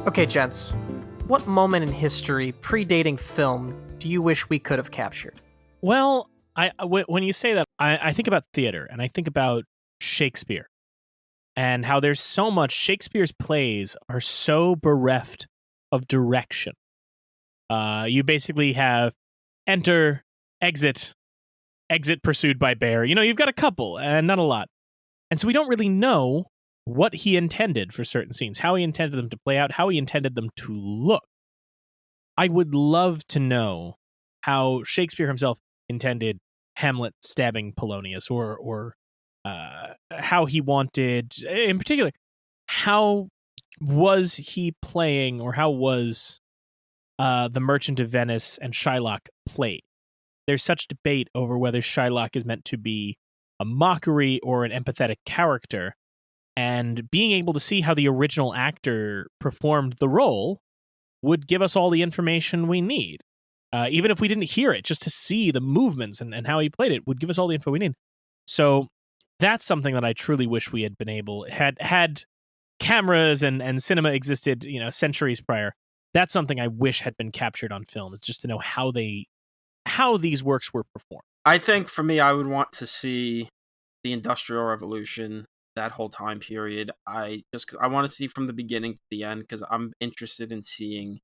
Okay, gents, what moment in history predating film do you wish we could have captured? Well, when you say that, I think about theater and I think about Shakespeare and how there's so much. Shakespeare's plays are so bereft of direction. You basically have enter, exit pursued by bear. You've got a couple and not a lot. And so we don't really know what he intended for certain scenes, how he intended them to play out, how he intended them to look. I would love to know how Shakespeare himself intended Hamlet stabbing Polonius, or how he wanted, in particular, how was he playing, or how was The Merchant of Venice and Shylock played? There's such debate over whether Shylock is meant to be a mockery or an empathetic character, and being able to see how the original actor performed the role would give us all the information we need. Even if we didn't hear it, just to see the movements and how he played it would give us all the info we need. So that's something that I truly wish we had been able, had cameras and cinema existed, centuries prior. That's something I wish had been captured on film, is just to know how these works were performed. I think for me, I would want to see the Industrial Revolution, that whole time period. I want to see from the beginning to the end, because I'm interested in seeing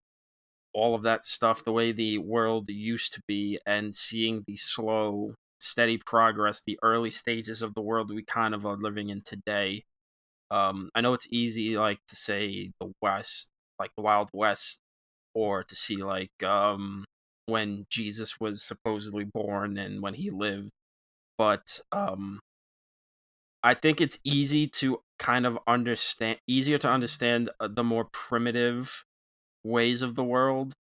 all of that stuff, the way the world used to be, and seeing the slow, steady progress, the early stages of the world we kind of are living in today. I know it's easy, to say the West, like the Wild West, or to see when Jesus was supposedly born and when he lived, but I think it's easier to understand the more primitive ways of the world,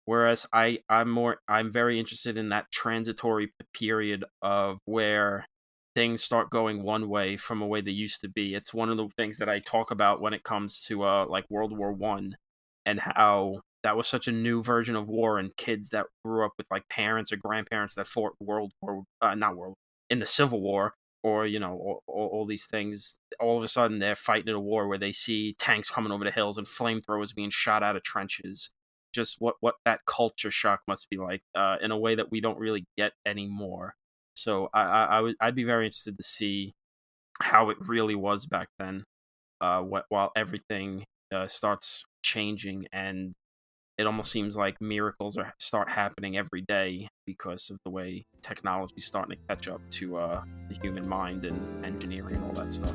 whereas I'm very interested in that transitory period of where things start going one way from a way they used to be. It's one of the things that I talk about when it comes to World War I, and how that was such a new version of war, and kids that grew up with parents or grandparents that fought in the Civil War, or all these things, all of a sudden they're fighting in a war where they see tanks coming over the hills and flamethrowers being shot out of trenches. Just what that culture shock must be like, in a way that we don't really get anymore. So I'd be very interested to see how it really was back then, while everything starts changing, and it almost seems like miracles start happening every day because of the way technology is starting to catch up to the human mind and engineering and all that stuff.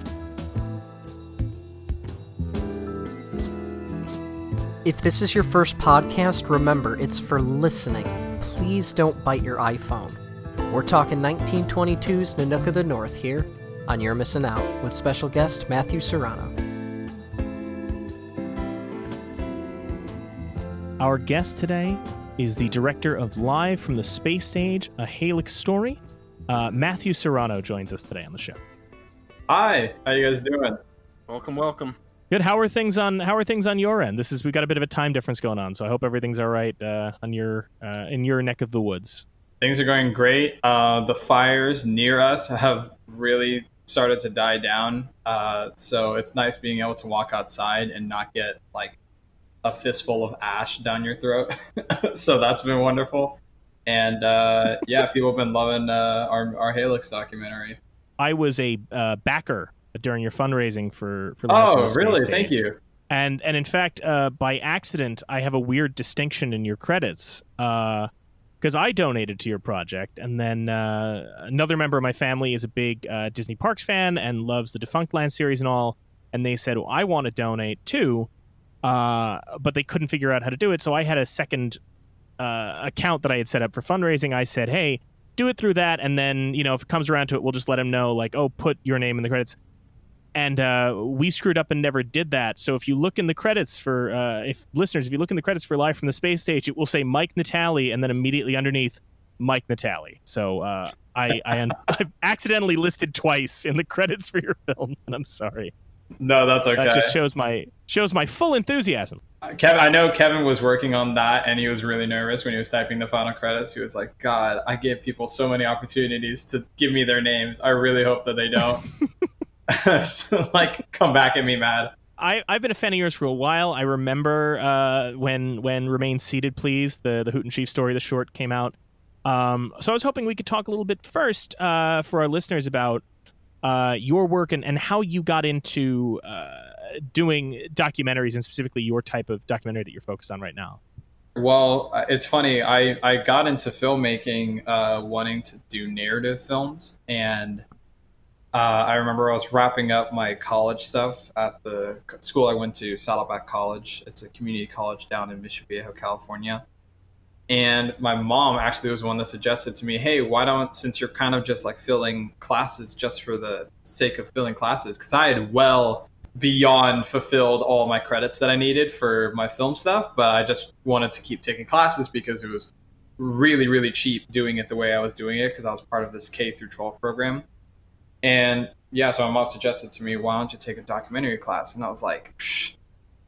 If this is your first podcast, remember, it's for listening. Please don't bite your iPhone. We're talking 1922's Nanook of the North here on You're Missing Out with special guest Matthew Serrano. Our guest today is the director of Live from the Space Stage, a Halyx Story. Matthew Serrano joins us today on the show. Hi, how you guys doing? Welcome. Good. How are things on your end? We've got a bit of a time difference going on, so I hope everything's all right on your in your neck of the woods. Things are going great. The fires near us have really started to die down, so it's nice being able to walk outside and not get a fistful of ash down your throat. So that's been wonderful. And people have been loving our Halyx documentary. I was a backer during your fundraising for Oh, really? Thank you. And in fact, by accident, I have a weird distinction in your credits, because I donated to your project, and then another member of my family is a big Disney Parks fan and loves the Defunct Land series and all, and they said, well, I want to donate too, but they couldn't figure out how to do it, so I had a second account that I had set up for fundraising. I said, hey, do it through that, and then, if it comes around to it, we'll just let them know, put your name in the credits. And we screwed up and never did that. So if you look in the credits for, if you look in the credits for Live from the Space Stage, it will say Mike Natale, and then immediately underneath, Mike Natale. So I accidentally listed twice in the credits for your film, and I'm sorry. No, that's okay. That just shows my full enthusiasm. I know Kevin was working on that, and he was really nervous when he was typing the final credits. He was like, God, I give people so many opportunities to give me their names. I really hope that they don't. So, come back at me mad. I've been a fan of yours for a while. I remember when Remain Seated, Please, the Hoot and Chief story, the short came out. So I was hoping we could talk a little bit first for our listeners about your work and how you got into doing documentaries, and specifically your type of documentary that you're focused on right now. Well, it's funny. I got into filmmaking wanting to do narrative films, and I remember I was wrapping up my college stuff at the school I went to, Saddleback College. It's a community college down in Mission Viejo, California. And my mom actually was the one that suggested to me, hey, why don't, since you're kind of just like filling classes just for the sake of filling classes, because I had well beyond fulfilled all my credits that I needed for my film stuff, but I just wanted to keep taking classes because it was really, really cheap doing it the way I was doing it, because I was part of this K through 12 program. And yeah, so my mom suggested to me, why don't you take a documentary class? And I was like,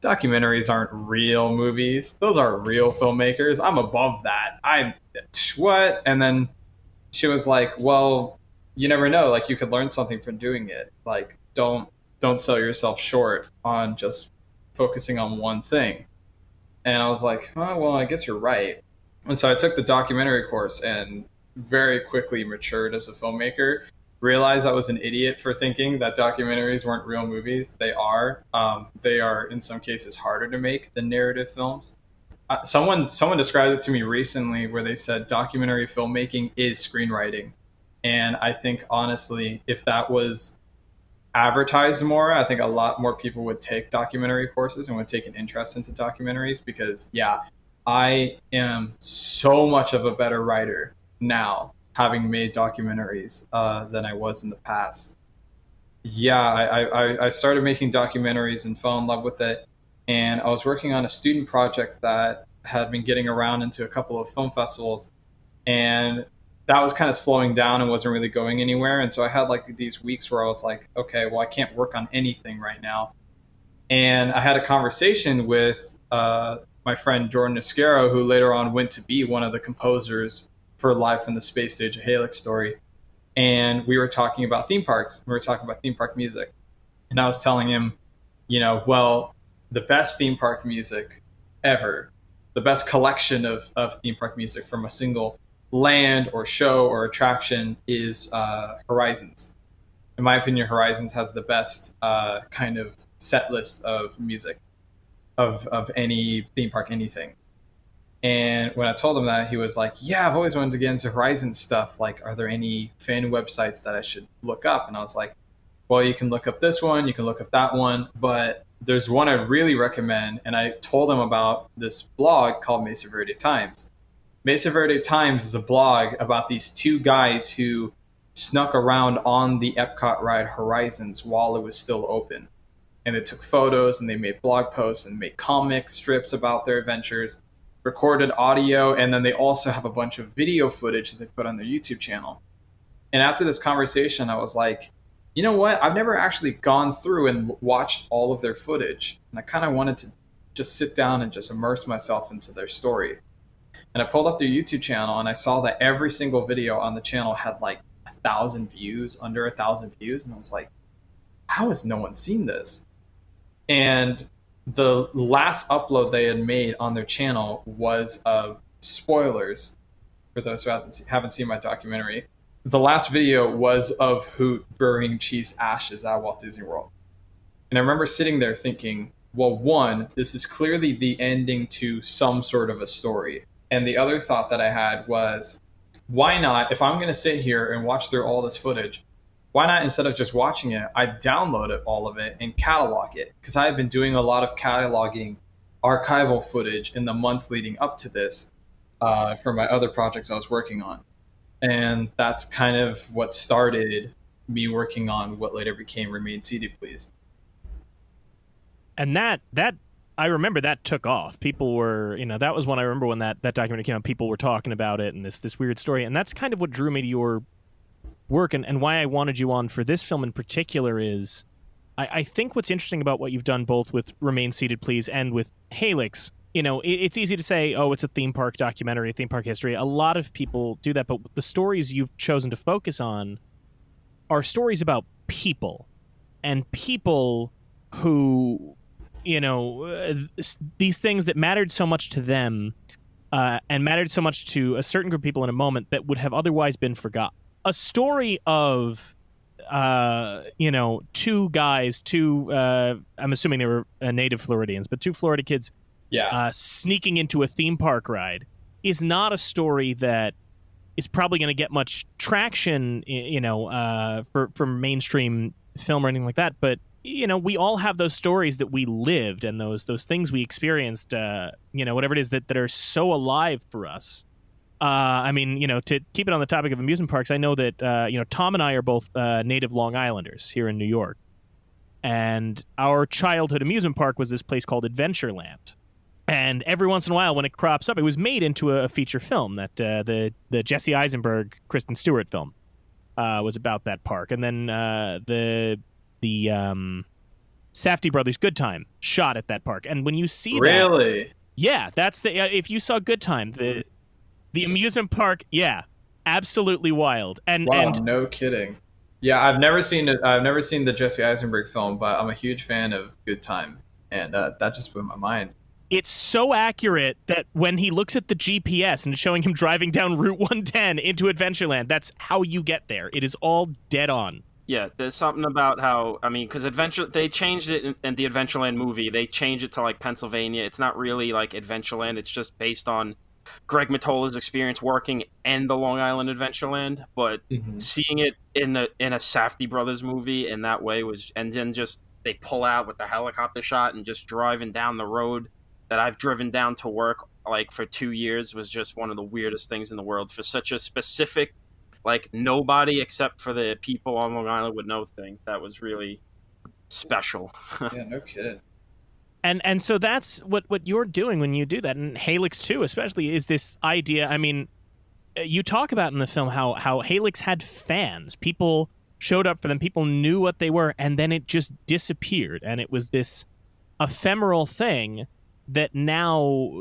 documentaries aren't real movies. Those are real filmmakers. I'm above that. What? And then she was like, well, you never know. Like, you could learn something from doing it. Like, don't sell yourself short on just focusing on one thing. And I was like, oh, well, I guess you're right. And so I took the documentary course and very quickly matured as a filmmaker. Realized I was an idiot for thinking that documentaries weren't real movies. They are. They are, in some cases, harder to make than narrative films. Someone described it to me recently where they said documentary filmmaking is screenwriting. And I think, honestly, if that was advertised more, I think a lot more people would take documentary courses and would take an interest into documentaries, because, yeah, I am so much of a better writer now, having made documentaries, than I was in the past. Yeah, I started making documentaries and fell in love with it. And I was working on a student project that had been getting around into a couple of film festivals. And that was kind of slowing down and wasn't really going anywhere. And so I had like these weeks where I was like, okay, well, I can't work on anything right now. And I had a conversation with my friend Jordan Iscaro, who later on went to be one of the composers for Live from the Space Stage, a Halyx Story. And we were talking about theme parks. We were talking about theme park music. And I was telling him, well, the best theme park music ever, the best collection of theme park music from a single land or show or attraction is Horizons. In my opinion, Horizons has the best kind of set list of music of any theme park, anything. And when I told him that, he was like, yeah, I've always wanted to get into Horizons stuff. Like, are there any fan websites that I should look up? And I was like, well, you can look up this one, you can look up that one, but there's one I really recommend. And I told him about this blog called Mesa Verde Times. Mesa Verde Times is a blog about these two guys who snuck around on the Epcot ride Horizons while it was still open. And they took photos and they made blog posts and made comic strips about their adventures, recorded audio, and then they also have a bunch of video footage that they put on their YouTube channel. And after this conversation, I was like, you know what? I've never actually gone through and watched all of their footage. And I kind of wanted to just sit down and just immerse myself into their story. And I pulled up their YouTube channel and I saw that every single video on the channel had like 1,000 views, under 1,000 views. And I was like, how has no one seen this? And the last upload they had made on their channel was of spoilers for those who haven't seen my documentary. The last video was of Hoot burying Chief's ashes at Walt Disney World. And I remember sitting there thinking, well, one, this is clearly the ending to some sort of a story. And the other thought that I had was, why not, if I'm going to sit here and watch through all this footage, why not, instead of just watching it, I download it, all of it, and catalog it? Because I have been doing a lot of cataloging archival footage in the months leading up to this for my other projects I was working on. And that's kind of what started me working on what later became Remain Seated, Please. And that I remember that took off. People were, that was when I remember when that documentary came out, people were talking about it and this weird story. And that's kind of what drew me to your work and why I wanted you on for this film in particular is I think what's interesting about what you've done both with Remain Seated, Please and with Halyx, it's easy to say, oh, it's a theme park documentary, theme park history. A lot of people do that, but the stories you've chosen to focus on are stories about people and people who these things that mattered so much to them and mattered so much to a certain group of people in a moment that would have otherwise been forgotten. A story of two guys, I'm assuming they were native Floridians, but two Florida kids sneaking into a theme park ride is not a story that is probably going to get much traction, for mainstream film or anything like that. But, we all have those stories that we lived and those things we experienced, whatever it is that are so alive for us. To keep it on the topic of amusement parks, I know that, Tom and I are both native Long Islanders here in New York. And our childhood amusement park was this place called Adventureland. And every once in a while, when it crops up, it was made into a feature film that the Jesse Eisenberg, Kristen Stewart film was about that park. And then the Safdie brothers' Good Time shot at that park. And when you see really? Yeah, that's if you saw Good Time, the amusement park, absolutely wild. And no kidding. Yeah, I've never seen it. I've never seen the Jesse Eisenberg film, but I'm a huge fan of Good Time, and that just blew my mind. It's so accurate that when he looks at the GPS and it's showing him driving down Route 110 into Adventureland, that's how you get there. It is all dead on. Yeah, there's something about how, because they changed it in the Adventureland movie. They changed it to, like, Pennsylvania. It's not really, like, Adventureland. It's just based on Greg Mottola's experience working in the Long Island Adventureland. But seeing it in a Safdie Brothers movie in that way and then just they pull out with the helicopter shot and just driving down the road that I've driven down to work, like, for 2 years was just one of the weirdest things in the world for such a specific, like, nobody except for the people on Long Island would know thing. That was really special. Yeah, no kidding. And so that's what you're doing when you do that. And Halyx, too, especially, is this idea. You talk about in the film how Halyx had fans. People showed up for them. People knew what they were. And then it just disappeared. And it was this ephemeral thing that now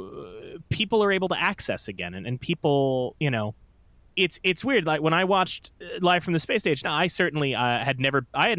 people are able to access again. And people, it's weird. Like when I watched Live from the Space Stage, now I certainly I hadn't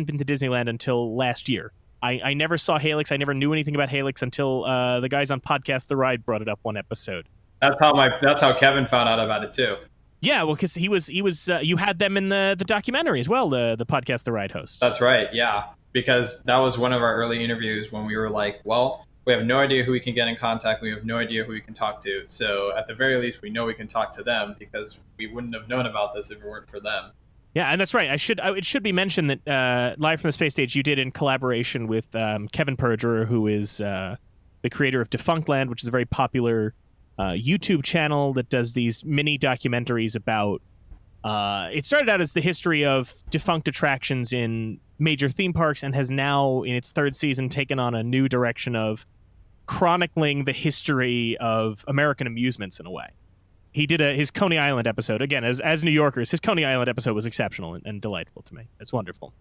been to Disneyland until last year. I never saw Halyx. I never knew anything about Halyx until the guys on Podcast The Ride brought it up one episode. That's how Kevin found out about it too. Yeah, well, because he was you had them in the documentary as well, the Podcast The Ride hosts. That's right. Yeah, because that was one of our early interviews when we were like, well, we have no idea who we can get in contact. We have no idea who we can talk to. So at the very least, we know we can talk to them because we wouldn't have known about this if it weren't for them. Yeah, and that's right. It should be mentioned that Live from the Space Stage you did in collaboration with Kevin Perjurer, who is the creator of Defunctland, which is a very popular YouTube channel that does these mini documentaries about. It started out as the history of defunct attractions in major theme parks and has now, in its third season, taken on a new direction of chronicling the history of American amusements in a way. He did his Coney Island episode. Again, as New Yorkers, his Coney Island episode was exceptional and delightful to me. It's wonderful.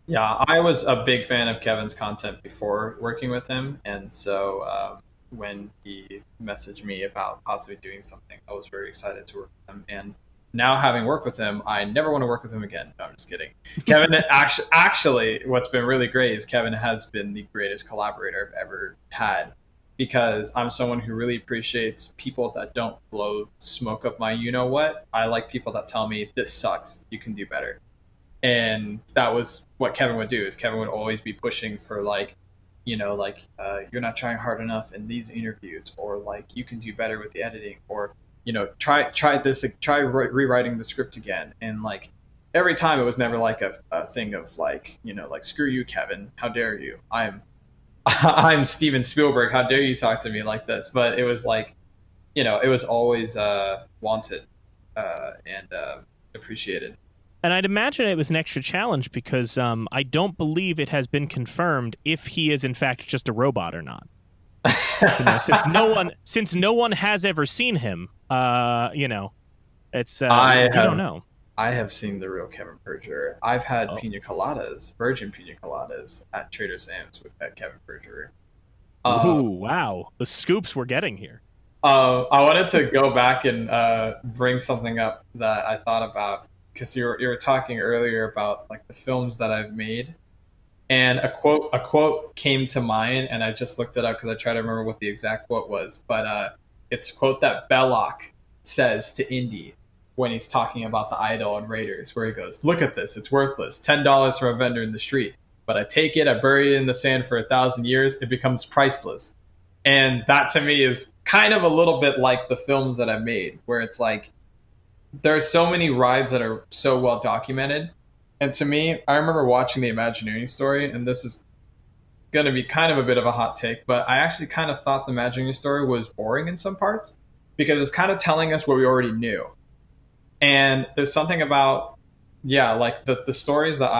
Yeah, I was a big fan of Kevin's content before working with him. And so when he messaged me about possibly doing something, I was very excited to work with him. And now having worked with him, I never want to work with him again. No, I'm just kidding. Kevin, actually, what's been really great is Kevin has been the greatest collaborator I've ever had. Because I'm someone who really appreciates people that don't blow smoke up my you-know-what. I like people that tell me, this sucks, you can do better. And that was what Kevin would do, is Kevin would always be pushing for you're not trying hard enough in these interviews, or like, you can do better with the editing, or, try rewriting the script again. And like, every time it was never like a thing of like, screw you, Kevin, how dare you? I'm Steven Spielberg. How dare you talk to me like this? But it was like, it was always wanted and appreciated. And I'd imagine it was an extra challenge because I don't believe it has been confirmed if he is in fact just a robot or not. Since no one has ever seen him, it's I don't know. I have seen the real Kevin Perjurer. I've had pina coladas, virgin pina coladas, at Trader Sam's with that Kevin Perjurer. Ooh, wow. The scoops we're getting here. I wanted to go back and bring something up that I thought about, because you were talking earlier about like the films that I've made. And a quote came to mind, and I just looked it up because I tried to remember what the exact quote was. But it's a quote that Belloc says to Indy when he's talking about the idol and Raiders, where he goes, "Look at this, it's worthless. $10 from a vendor in the street. But I take it, I bury it in the sand for 1,000 years, it becomes priceless." And that to me is kind of a little bit like the films that I've made, where it's like there's so many rides that are so well documented. And to me, I remember watching the Imagineering Story, and this is going to be kind of a bit of a hot take, but I actually kind of thought the Imagineering Story was boring in some parts because it's kind of telling us what we already knew. And there's something about, like the stories that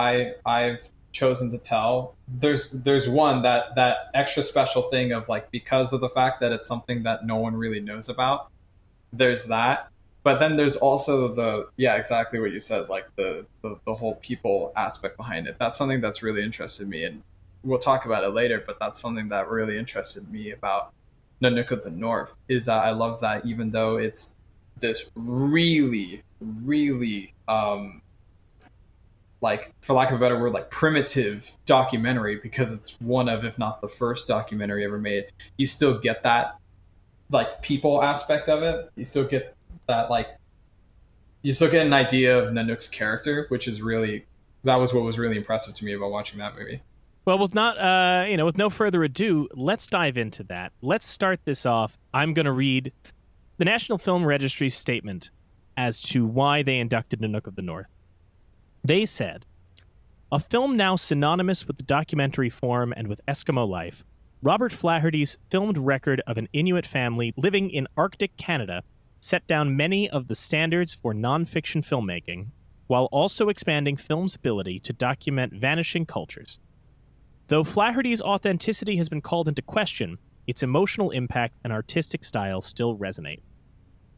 I've chosen to tell. There's one that extra special thing of like, because of the fact that it's something that no one really knows about. There's that. But then there's also exactly what you said, like the whole people aspect behind it. That's something that's really interested me, and we'll talk about it later, but that's something that really interested me about Nanook of the North, is that I love that even though it's this really, really, like, for lack of a better word, like primitive documentary, because it's one of, if not the first documentary ever made, you still get that, like, people aspect of it. You still get that, like, you still get an idea of Nanook's character, which is really, that was what was really impressive to me about watching that movie. Well, with no further ado, let's dive into that. Let's start this off. I'm going to read the National Film Registry statement as to why they inducted Nanook of the North. They said, "A film now synonymous with the documentary form and with Eskimo life, Robert Flaherty's filmed record of an Inuit family living in Arctic Canada set down many of the standards for nonfiction filmmaking, while also expanding film's ability to document vanishing cultures. Though Flaherty's authenticity has been called into question, its emotional impact and artistic style still resonate."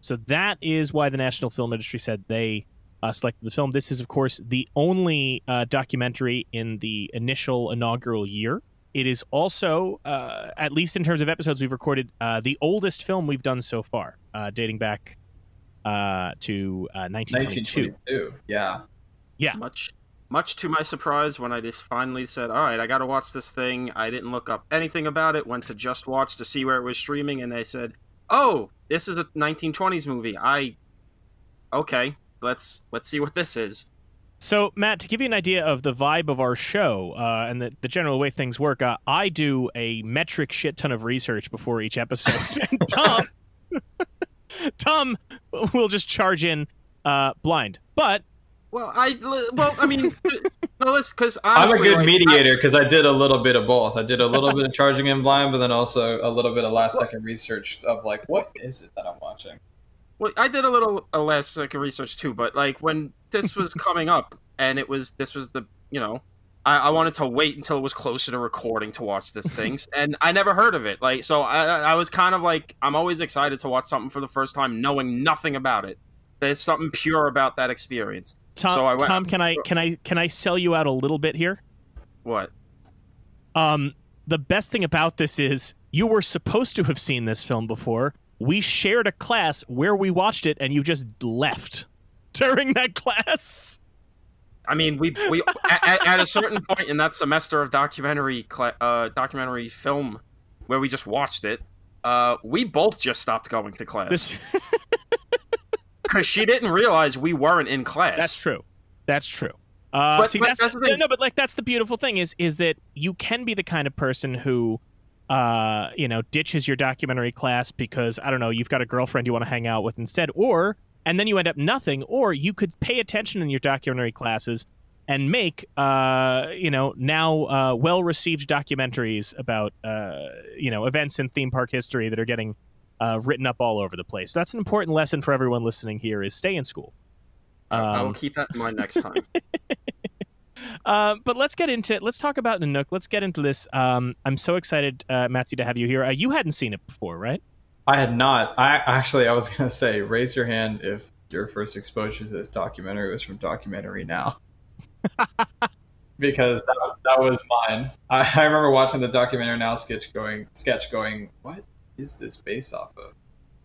So that is why the National Film Registry said they selected the film. This is, of course, the only documentary in the initial inaugural year. It is also, at least in terms of episodes we've recorded, the oldest film we've done so far, dating back to 1922. Yeah. Much to my surprise, when I just finally said, all right, I got to watch this thing, I didn't look up anything about it, went to Just Watch to see where it was streaming, and they said, oh, this is a 1920s movie. Okay, let's see what this is. So, Matt, to give you an idea of the vibe of our show and the general way things work, I do a metric shit ton of research before each episode. And Tom will just charge in blind. But I mean, no, listen, because I'm a good mediator because I did a little bit of both. I did a little bit of charging in blind, but then also a little bit of last second research of like, what is it that I'm watching? Well, I did a little last second research too, but like when this was coming up and this was the, I wanted to wait until it was closer to recording to watch this thing, and I never heard of it. Like, so I was kind of like, I'm always excited to watch something for the first time, knowing nothing about it. There's something pure about that experience. Tom, can I sell you out a little bit here? What? The best thing about this is you were supposed to have seen this film before. We shared a class where we watched it, and you just left during that class. I mean, we at a certain point in that semester of documentary film where we just watched it, we both just stopped going to class because she didn't realize we weren't in class. That's true. That's the thing. No, but like that's the beautiful thing is that you can be the kind of person who ditches your documentary class because, I don't know, you've got a girlfriend you want to hang out with instead, and then you end up nothing, or you could pay attention in your documentary classes and make, now well-received documentaries about, events in theme park history that are getting written up all over the place. So that's an important lesson for everyone listening here is stay in school. I will keep that in mind next time. But let's talk about Nanook. Let's get into this. I'm so excited, Matthew, to have you here. You hadn't seen it before, right? I had not. I was going to say, raise your hand if your first exposure to this documentary was from Documentary Now. Because that was mine. I remember watching the Documentary Now sketch going, what is this based off of?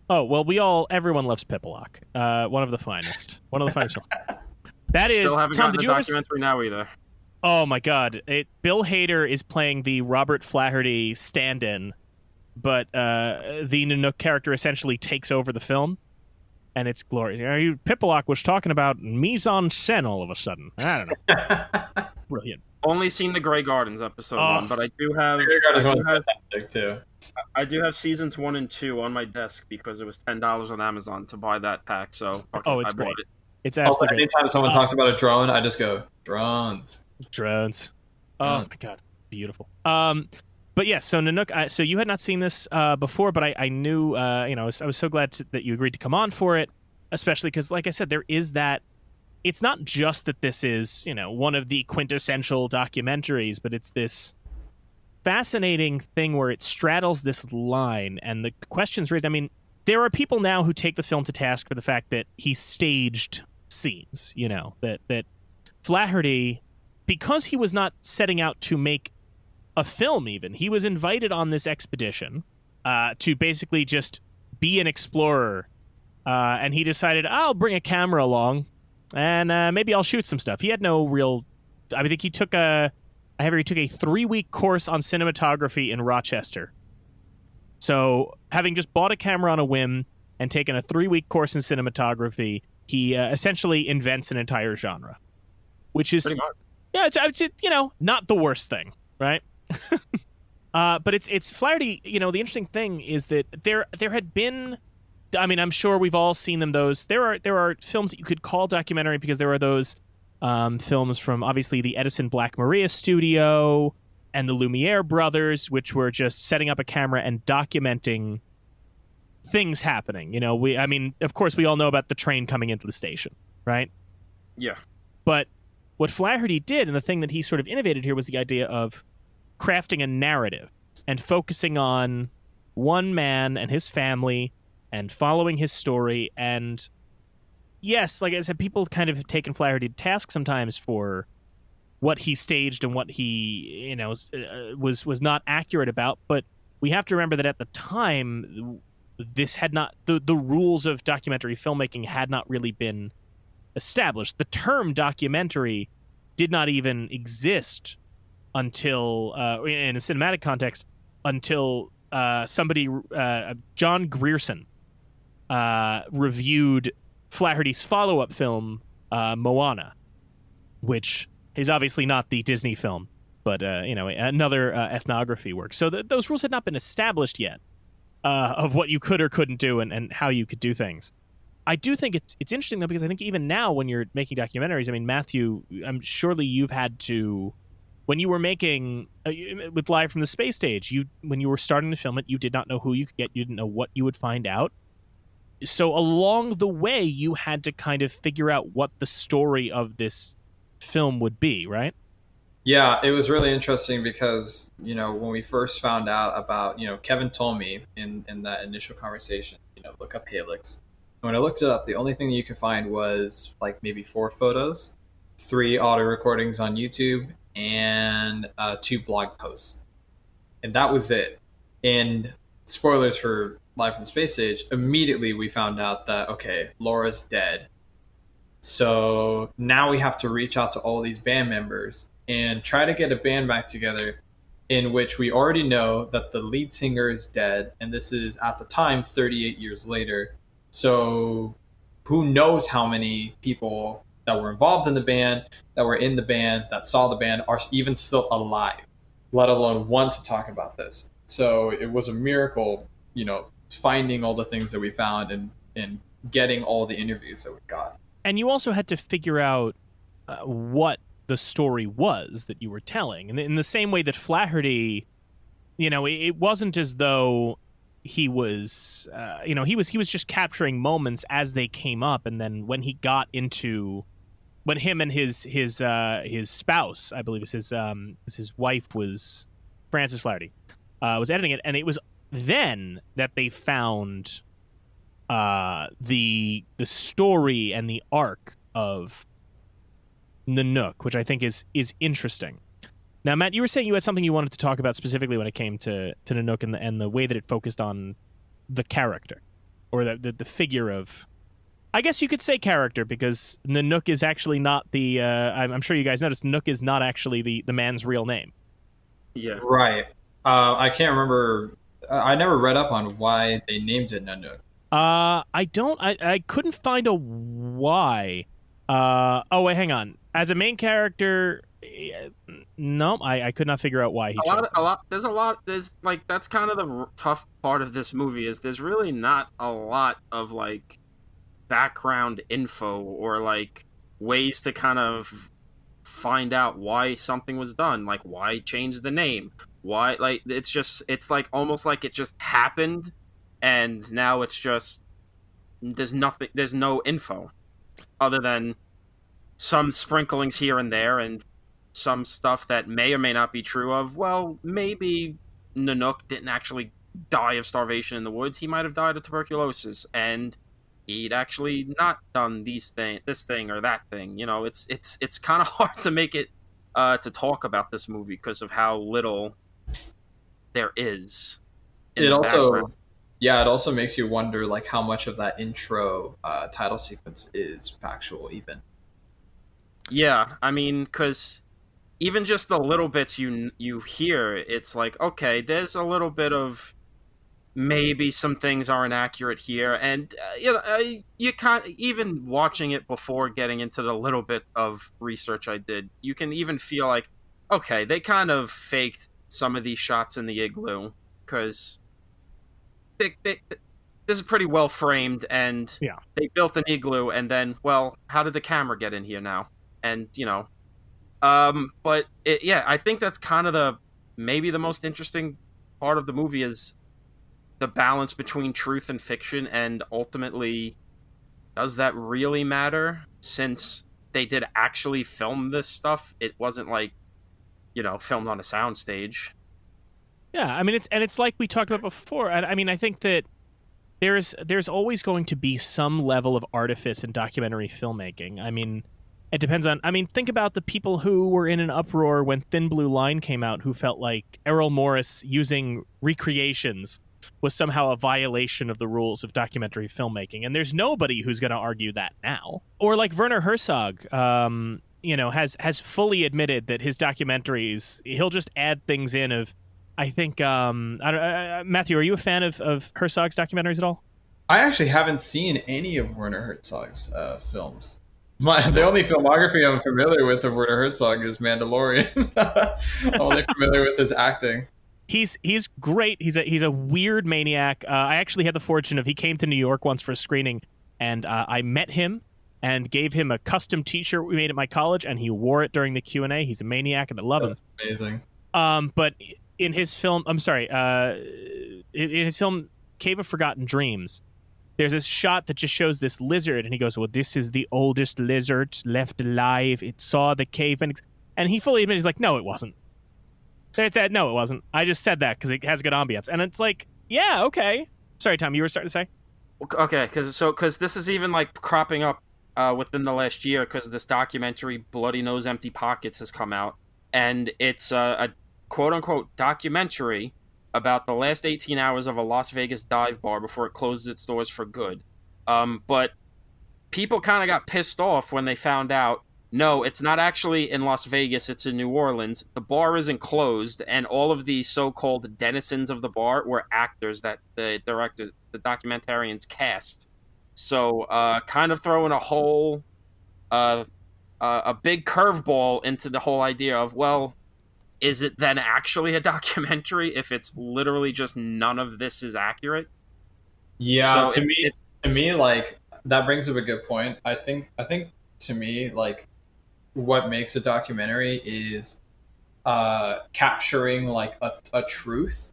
Oh, well, everyone loves Pipalock. One of the finest. That Still is, haven't Tom, gotten did the you Documentary Now either. Oh my God! Bill Hader is playing the Robert Flaherty stand-in, but the Nanook character essentially takes over the film, and it's glorious. Pipalock was talking about mise en scène all of a sudden. I don't know. Brilliant. Only seen the Grey Gardens episode Oh. 1, but I do have Grey Gardens one's fantastic too. I do have seasons 1 and 2 on my desk because it was $10 on Amazon to buy that pack. So It's I great. bought it. It's absolutely great. Anytime someone talks about a drone, I just go drones. Drones. Oh my God, beautiful. But yes, so Nanook. So you had not seen this before, but I knew. I was so glad that you agreed to come on for it, especially because, like I said, there is that. It's not just that this is one of the quintessential documentaries, but it's this fascinating thing where it straddles this line, and the questions raised. I mean, there are people now who take the film to task for the fact that he staged scenes. That Flaherty, because he was not setting out to make a film, even he was invited on this expedition to basically just be an explorer, and he decided, I'll bring a camera along and maybe I'll shoot some stuff. He had no real. I think he took a 3-week course on cinematography in Rochester. So, having just bought a camera on a whim and taken a 3-week course in cinematography, he essentially invents an entire genre, which is it's not the worst thing, right? But it's Flaherty. The interesting thing is that there had been. I mean, I'm sure we've all seen them. There are films that you could call documentary because there are those films from obviously the Edison Black Maria studio and the Lumiere brothers, which were just setting up a camera and documenting things happening. Of course, we all know about the train coming into the station, right? Yeah. But what Flaherty did, and the thing that he sort of innovated here, was the idea of crafting a narrative and focusing on one man and his family and following his story. And yes, like I said, people kind of have taken Flaherty to task sometimes for what he staged and what he, was not accurate about. But we have to remember that at the time, this had not the rules of documentary filmmaking had not really been established. The term documentary did not even exist until, in a cinematic context, until somebody, John Grierson, reviewed Flaherty's follow-up film, Moana, which is obviously not the Disney film, but another ethnography work. So those rules had not been established yet of what you could or couldn't do and how you could do things. I do think it's interesting, though, because I think even now when you're making documentaries, I mean, Matthew, surely you've had to, when you were making, with Live from the Space Stage, when you were starting to film it, you did not know who you could get, you didn't know what you would find out. So along the way, you had to kind of figure out what the story of this film would be, right? Yeah, it was really interesting because, when we first found out about, Kevin told me in that initial conversation, look up Halyx. And when I looked it up, the only thing you could find was like maybe 4 photos, 3 audio recordings on YouTube, and 2 blog posts. And that was it. And spoilers for Live from the Space Stage, immediately we found out that, okay, Laura's dead. So now we have to reach out to all these band members and try to get a band back together in which we already know that the lead singer is dead. And this is, at the time, 38 years later. So who knows how many people that were involved in the band, that were in the band, that saw the band, are even still alive, let alone want to talk about this. So it was a miracle, finding all the things that we found and getting all the interviews that we got. And you also had to figure out what the story was that you were telling. And in the same way that Flaherty, it wasn't as though he was, he was just capturing moments as they came up. And then when him and his spouse, I believe his wife was Frances Flaherty, was editing it, and it was then that they found the story and the arc of Nanook, which I think is interesting. Now, Matt, you were saying you had something you wanted to talk about specifically when it came to Nanook and the way that it focused on the character or the figure of I guess you could say character, because Nanook is actually not the. I'm sure you guys noticed Nanook is not actually the man's real name. Yeah. Right. I can't remember. I never read up on why they named it Nanook. I don't. I couldn't find a why. Oh wait, hang on. As a main character, no, I could not figure out why he chose. There's like that's kind of the tough part of this movie is there's really not a lot of like background info or like ways to kind of find out why something was done, like why change the name, why like it's like almost like it just happened, and now it's just there's no info other than some sprinklings here and there and some stuff that may or may not be true of, well, maybe Nanook didn't actually die of starvation in the woods. He might have died of tuberculosis, and he'd actually not done this thing or that thing. You know, it's kind of hard to make it to talk about this movie because of how little there is. In the background. It also makes you wonder like how much of that intro title sequence is factual even. Yeah, I mean, because even just the little bits you hear, it's like, okay, there's a little bit of maybe some things aren't accurate here, and you can't even watching it before getting into the little bit of research I did. You can even feel like, okay, they kind of faked some of these shots in the igloo because this is pretty well framed, and they built an igloo, and then, well, how did the camera get in here now? And but I think that's kind of maybe the most interesting part of the movie is the balance between truth and fiction, and ultimately, does that really matter? Since they did actually film this stuff, it wasn't like, filmed on a soundstage. Yeah, I mean, it's like we talked about before. I mean, I think that there's always going to be some level of artifice in documentary filmmaking. I mean, it depends on... I mean, think about the people who were in an uproar when Thin Blue Line came out, who felt like Errol Morris using recreations was somehow a violation of the rules of documentary filmmaking. And there's nobody who's going to argue that now. Or like Werner Herzog, has fully admitted that his documentaries, he'll just add things in of... I think, Matthew, are you a fan of Herzog's documentaries at all? I actually haven't seen any of Werner Herzog's films. The only filmography I'm familiar with of Werner Herzog is Mandalorian. I'm only familiar with his acting. He's great. He's a weird maniac. I actually had the fortune of he came to New York once for a screening, and I met him and gave him a custom T-shirt we made at my college, and he wore it during the Q&A. He's a maniac, and I love him. That's amazing. But in his film, in his film Cave of Forgotten Dreams, there's a shot that just shows this lizard, and he goes, well, this is the oldest lizard left alive. It saw the cave. And he fully admits, he's like, no, it wasn't. No, it wasn't. I just said that because it has good ambience. And it's like, yeah, okay. Sorry, Tom, you were starting to say? Okay, because this is even like cropping up within the last year, because this documentary, Bloody Nose, Empty Pockets, has come out. And it's a quote-unquote documentary about the last 18 hours of a Las Vegas dive bar before it closes its doors for good. But people kind of got pissed off when they found out, no, it's not actually in Las Vegas, it's in New Orleans. The bar isn't closed, and all of the so-called denizens of the bar were actors that the documentarians cast. So kind of throwing a big curveball into the whole idea of, well, is it then actually a documentary if it's literally just none of this is accurate? Yeah, so to me, like, that brings up a good point. I think to me, like, what makes a documentary is capturing like a truth.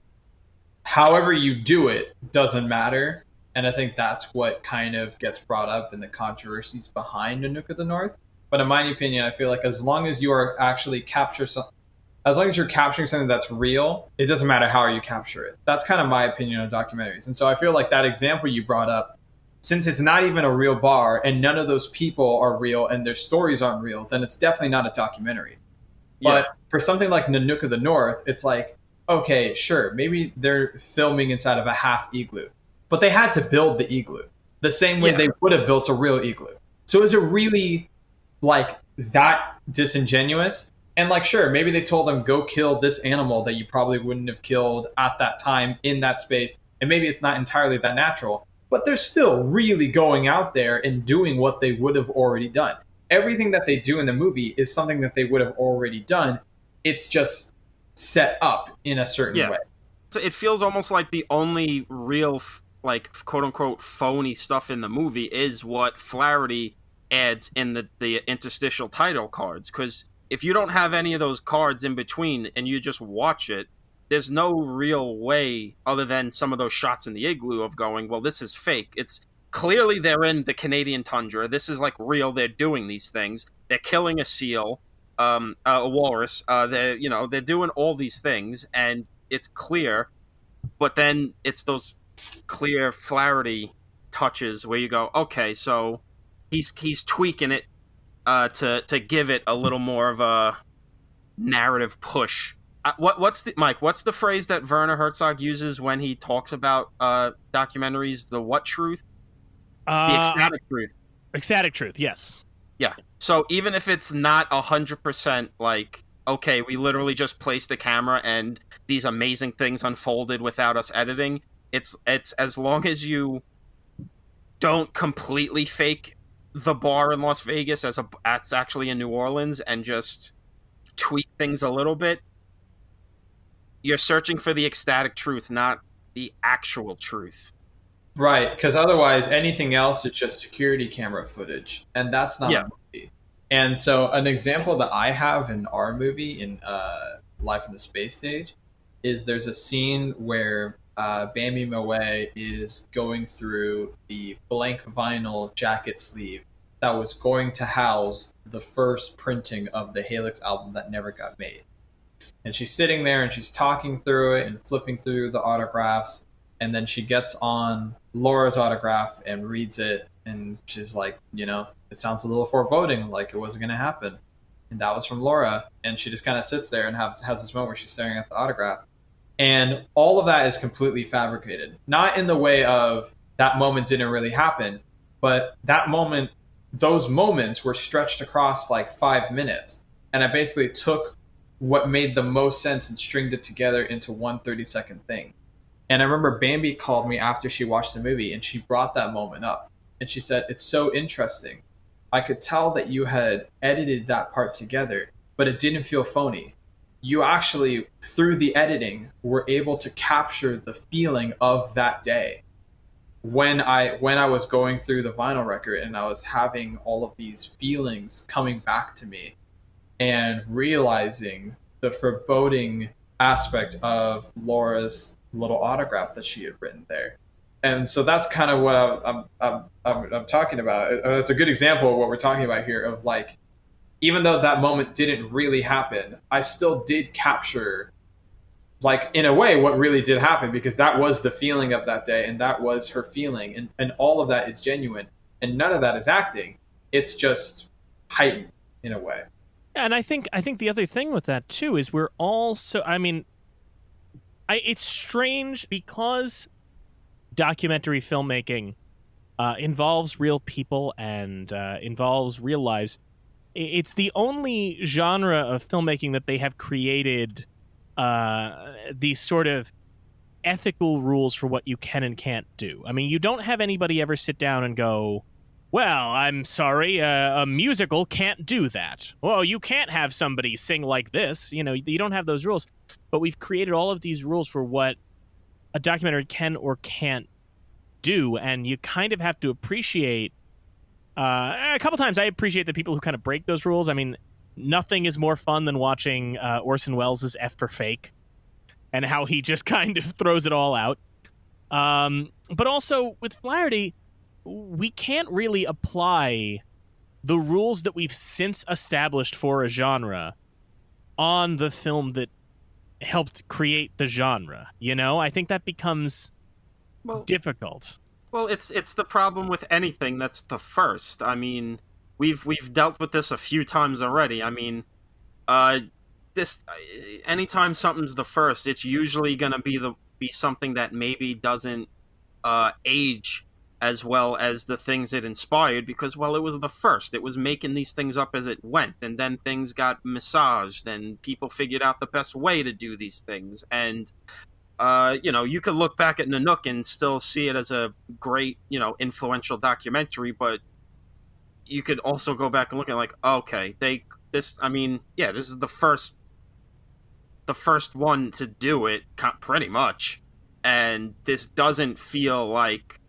However you do it doesn't matter, and I think that's what kind of gets brought up in the controversies behind Nanook of the North. But in my opinion, I feel like as long as you are actually as long as you're capturing something that's real, it doesn't matter how you capture it. That's kind of my opinion on documentaries. And so I feel like that example you brought up, since it's not even a real bar and none of those people are real and their stories aren't real, then it's definitely not a documentary. But for something like Nanook of the North, it's like, okay, sure, maybe they're filming inside of a half igloo, but they had to build the igloo. the same way they would have built a real igloo. So is it really like that disingenuous? And like, sure, maybe they told them go kill this animal that you probably wouldn't have killed at that time in that space, and maybe it's not entirely that natural, but they're still really going out there and doing what they would have already done. Everything that they do in the movie is something that they would have already done. It's just set up in a certain way. So it feels almost like the only real, like, quote-unquote phony stuff in the movie is what Flaherty adds in the interstitial title cards. Because if you don't have any of those cards in between and you just watch it, there's no real way, other than some of those shots in the igloo, of going, well, this is fake. It's clearly they're in the Canadian tundra. This is like real. They're doing these things. They're killing a seal, a walrus. They're doing all these things, and it's clear. But then it's those clear Flaherty touches where you go, okay, so he's tweaking it to give it a little more of a narrative push. What's the phrase that Werner Herzog uses when he talks about documentaries? The what truth? The ecstatic truth. Ecstatic truth, yes. Yeah. So even if it's not 100% like, okay, we literally just placed the camera and these amazing things unfolded without us editing, it's as long as you don't completely fake the bar in Las Vegas as it's actually in New Orleans and just tweak things a little bit, you're searching for the ecstatic truth, not the actual truth. Right, because otherwise anything else is just security camera footage, and that's not a movie. And so an example that I have in our movie, in Life in the Space Stage, is there's a scene where Bambi Moe is going through the blank vinyl jacket sleeve that was going to house the first printing of the Halyx album that never got made. And she's sitting there and she's talking through it and flipping through the autographs. And then she gets on Laura's autograph and reads it. And she's like, it sounds a little foreboding, like it wasn't going to happen. And that was from Laura. And she just kind of sits there and has this moment where she's staring at the autograph. And all of that is completely fabricated. Not in the way of that moment didn't really happen, but those moments were stretched across like 5 minutes. And I basically took what made the most sense and stringed it together into one 30-second thing. And I remember Bambi called me after she watched the movie and she brought that moment up. And she said, it's so interesting. I could tell that you had edited that part together, but it didn't feel phony. You actually, through the editing, were able to capture the feeling of that day. When I was going through the vinyl record and I was having all of these feelings coming back to me and realizing the foreboding aspect of Laura's little autograph that she had written there. And so that's kind of what I'm talking about. It's a good example of what we're talking about here, of like, even though that moment didn't really happen, I still did capture, like, in a way, what really did happen, because that was the feeling of that day, and that was her feeling, and all of that is genuine, and none of that is acting. It's just heightened in a way. Yeah, and I think the other thing with that too is we're all so. I mean, it's strange because documentary filmmaking involves real people and involves real lives. It's the only genre of filmmaking that they have created these sort of ethical rules for what you can and can't do. I mean, you don't have anybody ever sit down and go, well, I'm sorry, a musical can't do that. Well, you can't have somebody sing like this. You don't have those rules. But we've created all of these rules for what a documentary can or can't do, and you kind of have to appreciate. A couple times I appreciate the people who kind of break those rules. I mean, nothing is more fun than watching Orson Welles' F for Fake and how he just kind of throws it all out. But also with Flaherty, we can't really apply the rules that we've since established for a genre on the film that helped create the genre. I think that becomes difficult. Well, it's the problem with anything that's the first. I mean, we've dealt with this a few times already. I mean, anytime something's the first, it's usually going to be something that maybe doesn't age as well as the things it inspired, because, well, it was the first. It was making these things up as it went, and then things got massaged, and people figured out the best way to do these things. And, you could look back at Nanook and still see it as a great, influential documentary, but you could also go back and look at like, okay, this is the first one to do it, pretty much. And this doesn't feel like,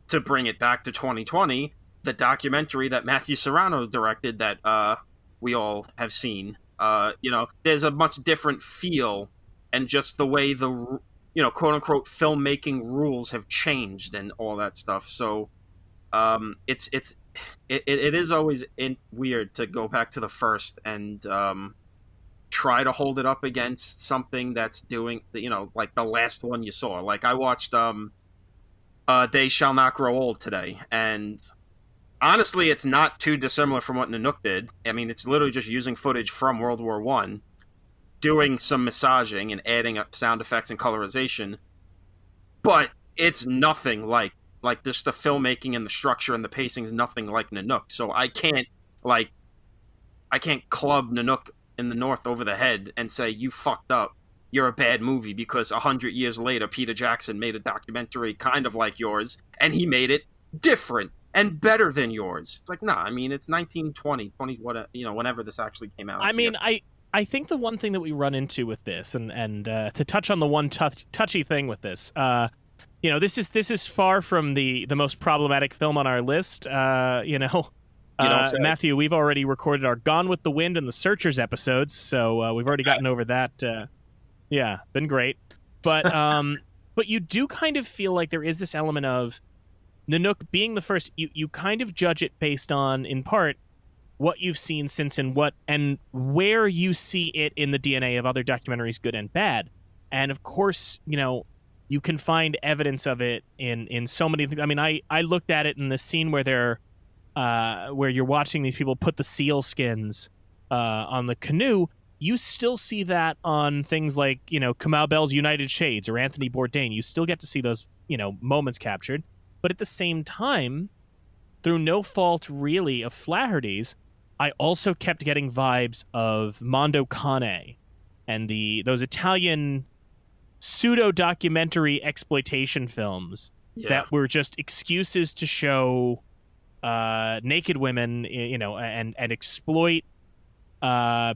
to bring it back to 2020, the documentary that Matthew Serrano directed that we all have seen. There's a much different feel, and just the way the quote unquote filmmaking rules have changed and all that stuff. So it is always weird to go back to the first and try to hold it up against something that's doing, like the last one you saw. Like, I watched They Shall Not Grow Old today, and honestly, it's not too dissimilar from what Nanook did. I mean, it's literally just using footage from World War One, doing some massaging and adding up sound effects and colorization, but it's nothing like just the filmmaking and the structure and the pacing is nothing like Nanook. So I can't club Nanook in the North over the head and say, you fucked up, you're a bad movie, because 100 years later Peter Jackson made a documentary kind of like yours, and he made it different and better than yours. It's like, nah, I mean, it's 1920, whenever this actually came out. I mean, I think the one thing that we run into with this, and to touch on the one touchy thing with this, this is far from the most problematic film on our list. Matthew, we've already recorded our Gone with the Wind and the Searchers episodes, so we've already gotten over that. Been great. But but you do kind of feel like there is this element of Nanook being the first. You kind of judge it based on, in part, what you've seen since and where you see it in the DNA of other documentaries, good and bad. And of course, you can find evidence of it in so many things. I mean, I looked at it in the scene where where you're watching these people put the seal skins on the canoe. You still see that on things like, Kamau Bell's United Shades or Anthony Bourdain. You still get to see those, moments captured. But at the same time, through no fault really of Flaherty's, I also kept getting vibes of Mondo Cane and those Italian pseudo-documentary exploitation films that were just excuses to show naked women, and exploit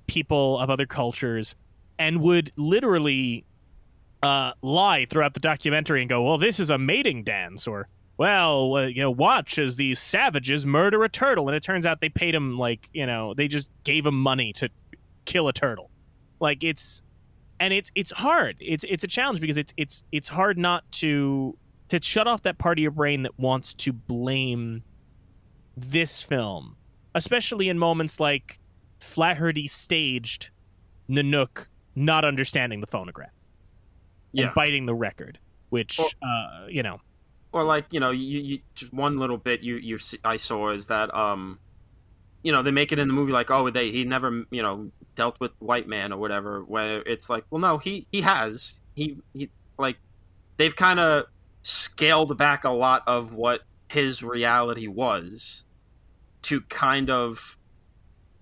people of other cultures, and would literally lie throughout the documentary and go, well, this is a mating dance, or, well, watch as these savages murder a turtle. And it turns out they paid him, they just gave him money to kill a turtle. Like, it's hard. It's a challenge, because it's hard not to shut off that part of your brain that wants to blame this film, especially in moments like Flaherty staged Nanook not understanding the phonograph and biting the record, which or like, you just one little bit I saw is that they make it in the movie like, oh, he never dealt with white man or whatever, where it's like, well, no, he has like, they've kind of scaled back a lot of what his reality was to kind of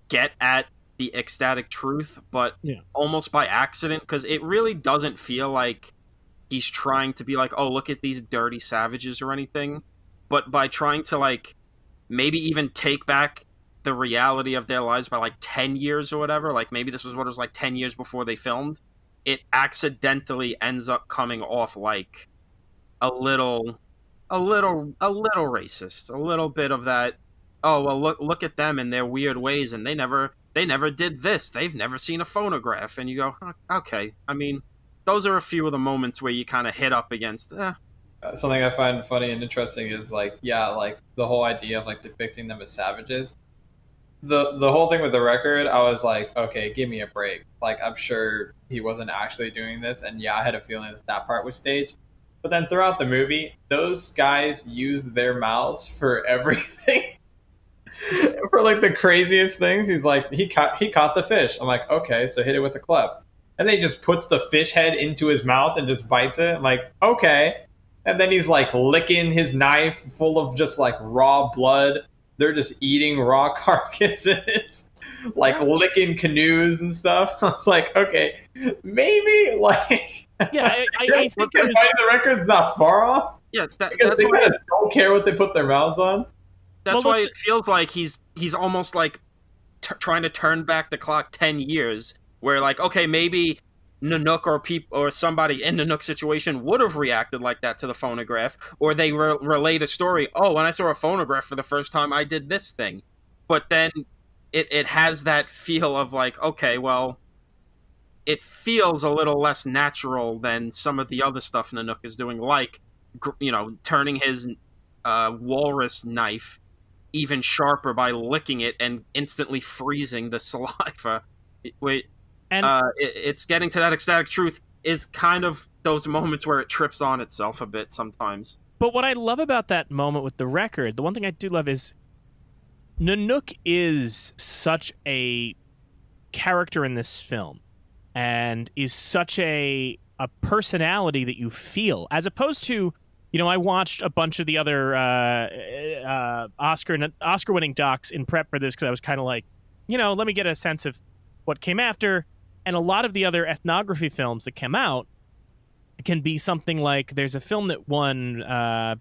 get at the ecstatic truth, but almost by accident, because it really doesn't feel like he's trying to be like, oh, look at these dirty savages or anything, but by trying to like maybe even take back the reality of their lives by like 10 years or whatever, like maybe this was what it was like 10 years before they filmed, it accidentally ends up coming off like a little racist, a little bit of that, oh, well, look at them and their weird ways, and they never did this, they've never seen a phonograph, and you go, okay. I mean, those are a few of the moments where you kind of hit up against something I find funny and interesting is like the whole idea of like depicting them as savages. The whole thing with the record, I was like, okay, give me a break. Like, I'm sure he wasn't actually doing this, and I had a feeling that part was staged. But then throughout the movie, those guys used their mouths for everything. For like the craziest things. He's like, he caught the fish. I'm like, okay, so hit it with the club. And then he just puts the fish head into his mouth and just bites it. I'm like, okay. and then he's like licking his knife full of just like raw blood. They're just eating raw carcasses, like licking canoes and stuff. I was like, okay, maybe like Yeah, I think it was, the record's not far off. Yeah, Because that's they why. kind of don't care what they put their mouths on. That's Well, why it feels like he's almost like trying to turn back the clock 10 years, where like, okay, maybe Nanook or somebody in Nanook's situation would have reacted like that to the phonograph, or they relate a story. Oh, when I saw a phonograph for the first time, I did this thing. But then it has that feel of like, okay, well, it feels a little less natural than some of the other stuff Nanook is doing, like, turning his walrus knife even sharper by licking it and instantly freezing the saliva. It's getting to that ecstatic truth is kind of those moments where it trips on itself a bit sometimes. but what I love about that moment with the record, the one thing I do love is Nanook is such a character in this film and is such a personality that you feel, as opposed to, I watched a bunch of the other Oscar-winning docs in prep for this because I was kind of like, let me get a sense of what came after. And a lot of the other ethnography films that came out can be something like, there's a film that won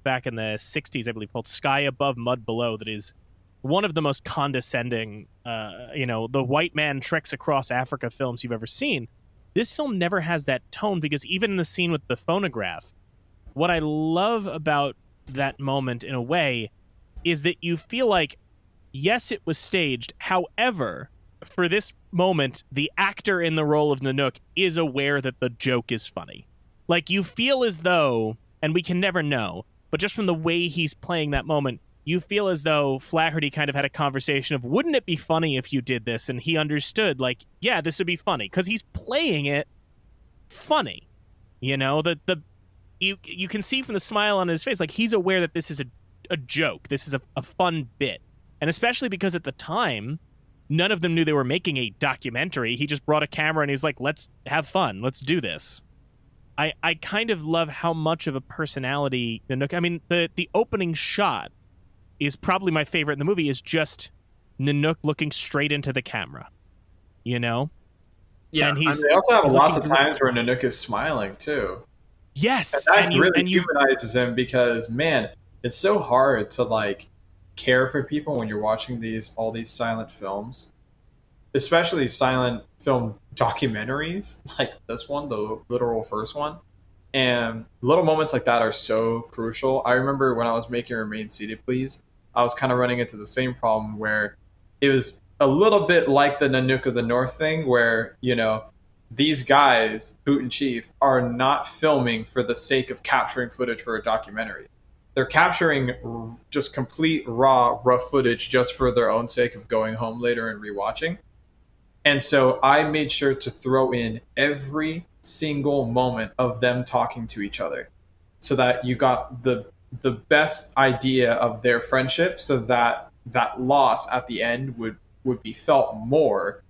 back in the 60s, I believe, called Sky Above, Mud Below, that is one of the most condescending, the white man treks across Africa films you've ever seen. This film never has that tone, because even in the scene with the phonograph, what I love about that moment, in a way, is that you feel like, yes, it was staged. However, for this moment, the actor in the role of Nanook is aware that the joke is funny. Like, you feel as though, and we can never know, but just from the way he's playing that moment, you feel as though Flaherty kind of had a conversation of, wouldn't it be funny if you did this? And he understood, like, yeah, this would be funny, because he's playing it funny. You can see from the smile on his face, like, he's aware that this is a joke. This is a fun bit. And especially because at the time, none of them knew they were making a documentary. He just brought a camera and he's like, let's have fun. Let's do this. I kind of love how much of a personality Nanook. I mean, the opening shot is probably my favorite in the movie, is just Nanook looking straight into the camera. Yeah, and they also have lots of times where Nanook is smiling too. Yes, and that really humanizes him, because man, it's so hard to like care for people when you're watching all these silent films, especially silent film documentaries like this one, the literal first one. And little moments like that are so crucial. I remember when I was making Remain Seated Please, I was kind of running into the same problem where it was a little bit like the Nanook of the North thing, where, these guys, Boot and Chief, are not filming for the sake of capturing footage for a documentary. They're capturing just complete rough footage just for their own sake of going home later and rewatching. And so I made sure to throw in every single moment of them talking to each other, so that you got the best idea of their friendship, so that that loss at the end would be felt more,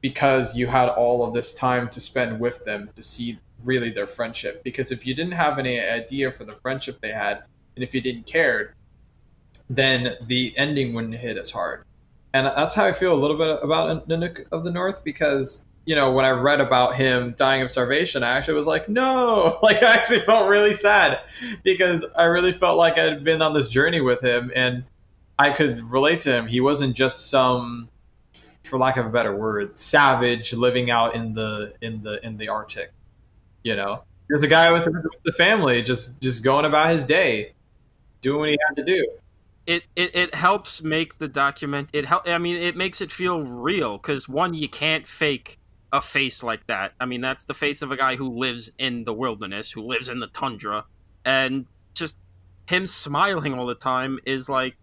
because you had all of this time to spend with them to see really their friendship. Because if you didn't have any idea for the friendship they had, and if you didn't care, then the ending wouldn't hit as hard. And that's how I feel a little bit about Nanook of the North, because, when I read about him dying of starvation, I actually was like, no, like, I actually felt really sad, because I really felt like I had been on this journey with him and I could relate to him. He wasn't just some, for lack of a better word, savage living out in the Arctic. He was a guy with the family, just going about his day, doing what he had to do. It helps make the document. It makes it feel real, because one, you can't fake a face like that. I mean, that's the face of a guy who lives in the wilderness, who lives in the tundra, and just him smiling all the time is like,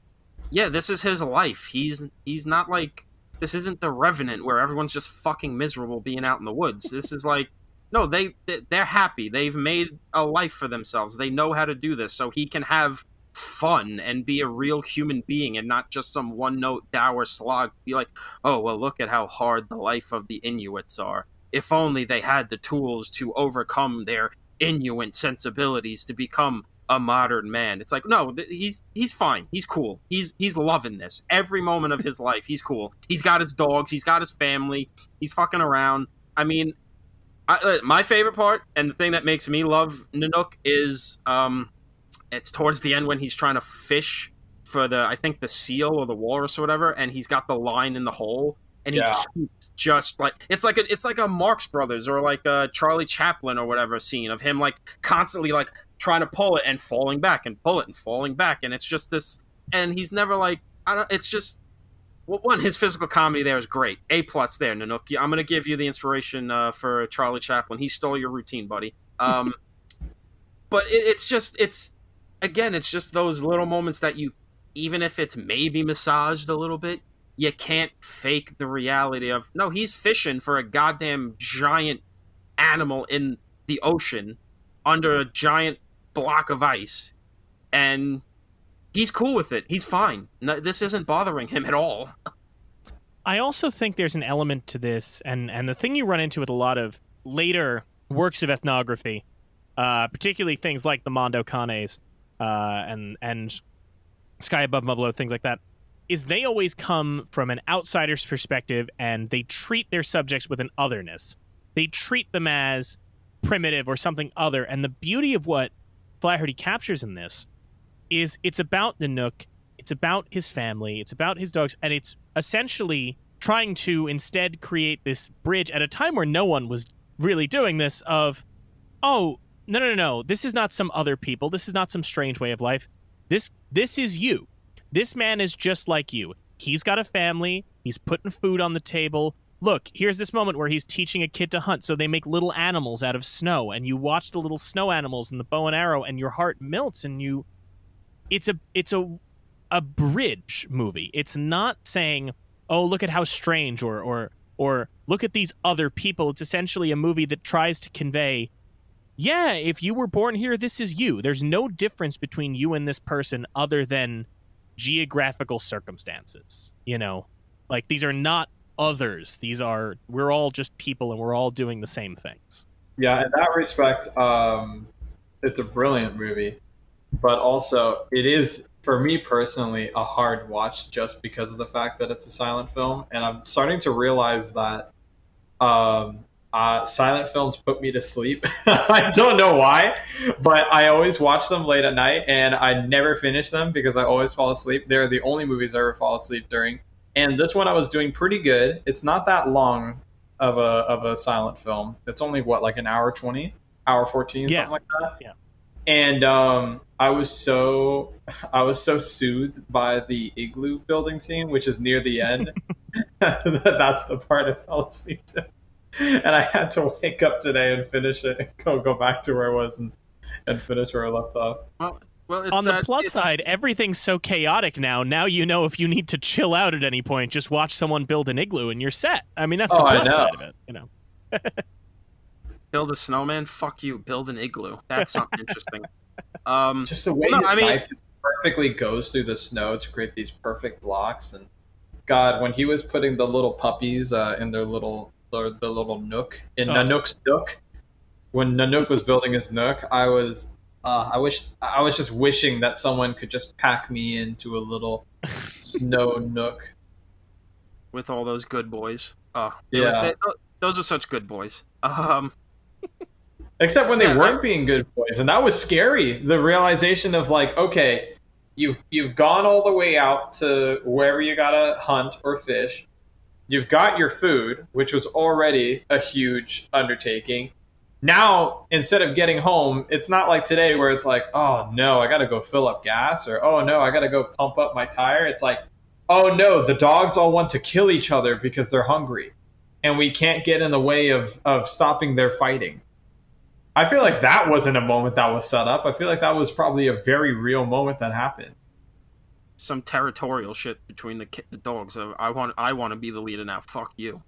yeah, this is his life. He's not like, this isn't The Revenant where everyone's just fucking miserable being out in the woods. This is like, no, they're happy. They've made a life for themselves. They know how to do this, so he can have fun and be a real human being and not just some one-note dour slog. Be like, oh, well, look at how hard the life of the Inuits are. If only they had the tools to overcome their Inuit sensibilities to become a modern man. It's like, no, he's fine. He's cool. He's loving this. Every moment of his life, he's cool. He's got his dogs. He's got his family. He's fucking around. I mean, my favorite part, and the thing that makes me love Nanook is it's towards the end when he's trying to fish for I think the seal or the walrus or whatever, and he's got the line in the hole, and he keeps just like it's like a Marx Brothers or like a Charlie Chaplin or whatever scene of him like constantly like trying to pull it and falling back and pull it and falling back, and it's just this, and he's never like it's just one, his physical comedy there is great. A+ there, Nanook. I'm gonna give you the inspiration for Charlie Chaplin. He stole your routine, buddy. But it's just those little moments that you, even if it's maybe massaged a little bit, you can't fake the reality of, no, he's fishing for a goddamn giant animal in the ocean under a giant block of ice, and he's cool with it. He's fine. No, this isn't bothering him at all. I also think there's an element to this, and the thing you run into with a lot of later works of ethnography, particularly things like the Mondo Canes and Sky Above Mublo, things like that, is they always come from an outsider's perspective, and they treat their subjects with an otherness. They treat them as primitive or something other, and the beauty of what Flaherty captures in this is it's about Nanook, it's about his family, it's about his dogs, and it's essentially trying to instead create this bridge at a time where no one was really doing this of, oh, no, this is not some other people, this is not some strange way of life. This is you. This man is just like you. He's got a family, he's putting food on the table. Look, here's this moment where he's teaching a kid to hunt, so they make little animals out of snow, and you watch the little snow animals and the bow and arrow, and your heart melts, and you... It's a bridge movie. It's not saying, oh, look at how strange, or look at these other people. It's essentially a movie that tries to convey, yeah, if you were born here, this is you. There's no difference between you and this person other than geographical circumstances. You know, like, these are not others. We're all just people, and we're all doing the same things. Yeah, in that respect, it's a brilliant movie. But also, it is, for me personally, a hard watch just because of the fact that it's a silent film. And I'm starting to realize that silent films put me to sleep. I don't know why, but I always watch them late at night, and I never finish them because I always fall asleep. They're the only movies I ever fall asleep during. And this one I was doing pretty good. It's not that long of a silent film. It's only, like an hour 20, hour 14, something like that. Yeah. And I was so soothed by the igloo building scene, which is near the end. That's the part I fell asleep to, and I had to wake up today and finish it and go back to where I was and finish where I left off. Well, it's on the plus side, everything's so chaotic now. Now you know if you need to chill out at any point, just watch someone build an igloo and you're set. I mean, that's the plus side of it, you know. Build a snowman? Fuck you. Build an igloo. That's something interesting. Just the way his knife just perfectly goes through the snow to create these perfect blocks. And God, when he was putting the little puppies in the little nook in Nanook's nook, when Nanook was building his nook, I was just wishing that someone could just pack me into a little snow nook with all those good boys. Those are such good boys. Except when they weren't being good boys, and that was scary. The realization of, like, okay, you've gone all the way out to wherever you gotta hunt or fish. You've got your food, which was already a huge undertaking. Now, instead of getting home, it's not like today where it's like, oh no, I gotta go fill up gas, or oh no, I gotta go pump up my tire. It's like, oh no, the dogs all want to kill each other because they're hungry, and we can't get in the way of stopping their fighting. I feel like that wasn't a moment that was set up. I feel like that was probably a very real moment that happened. Some territorial shit between the dogs. I want to be the leader now. Fuck you.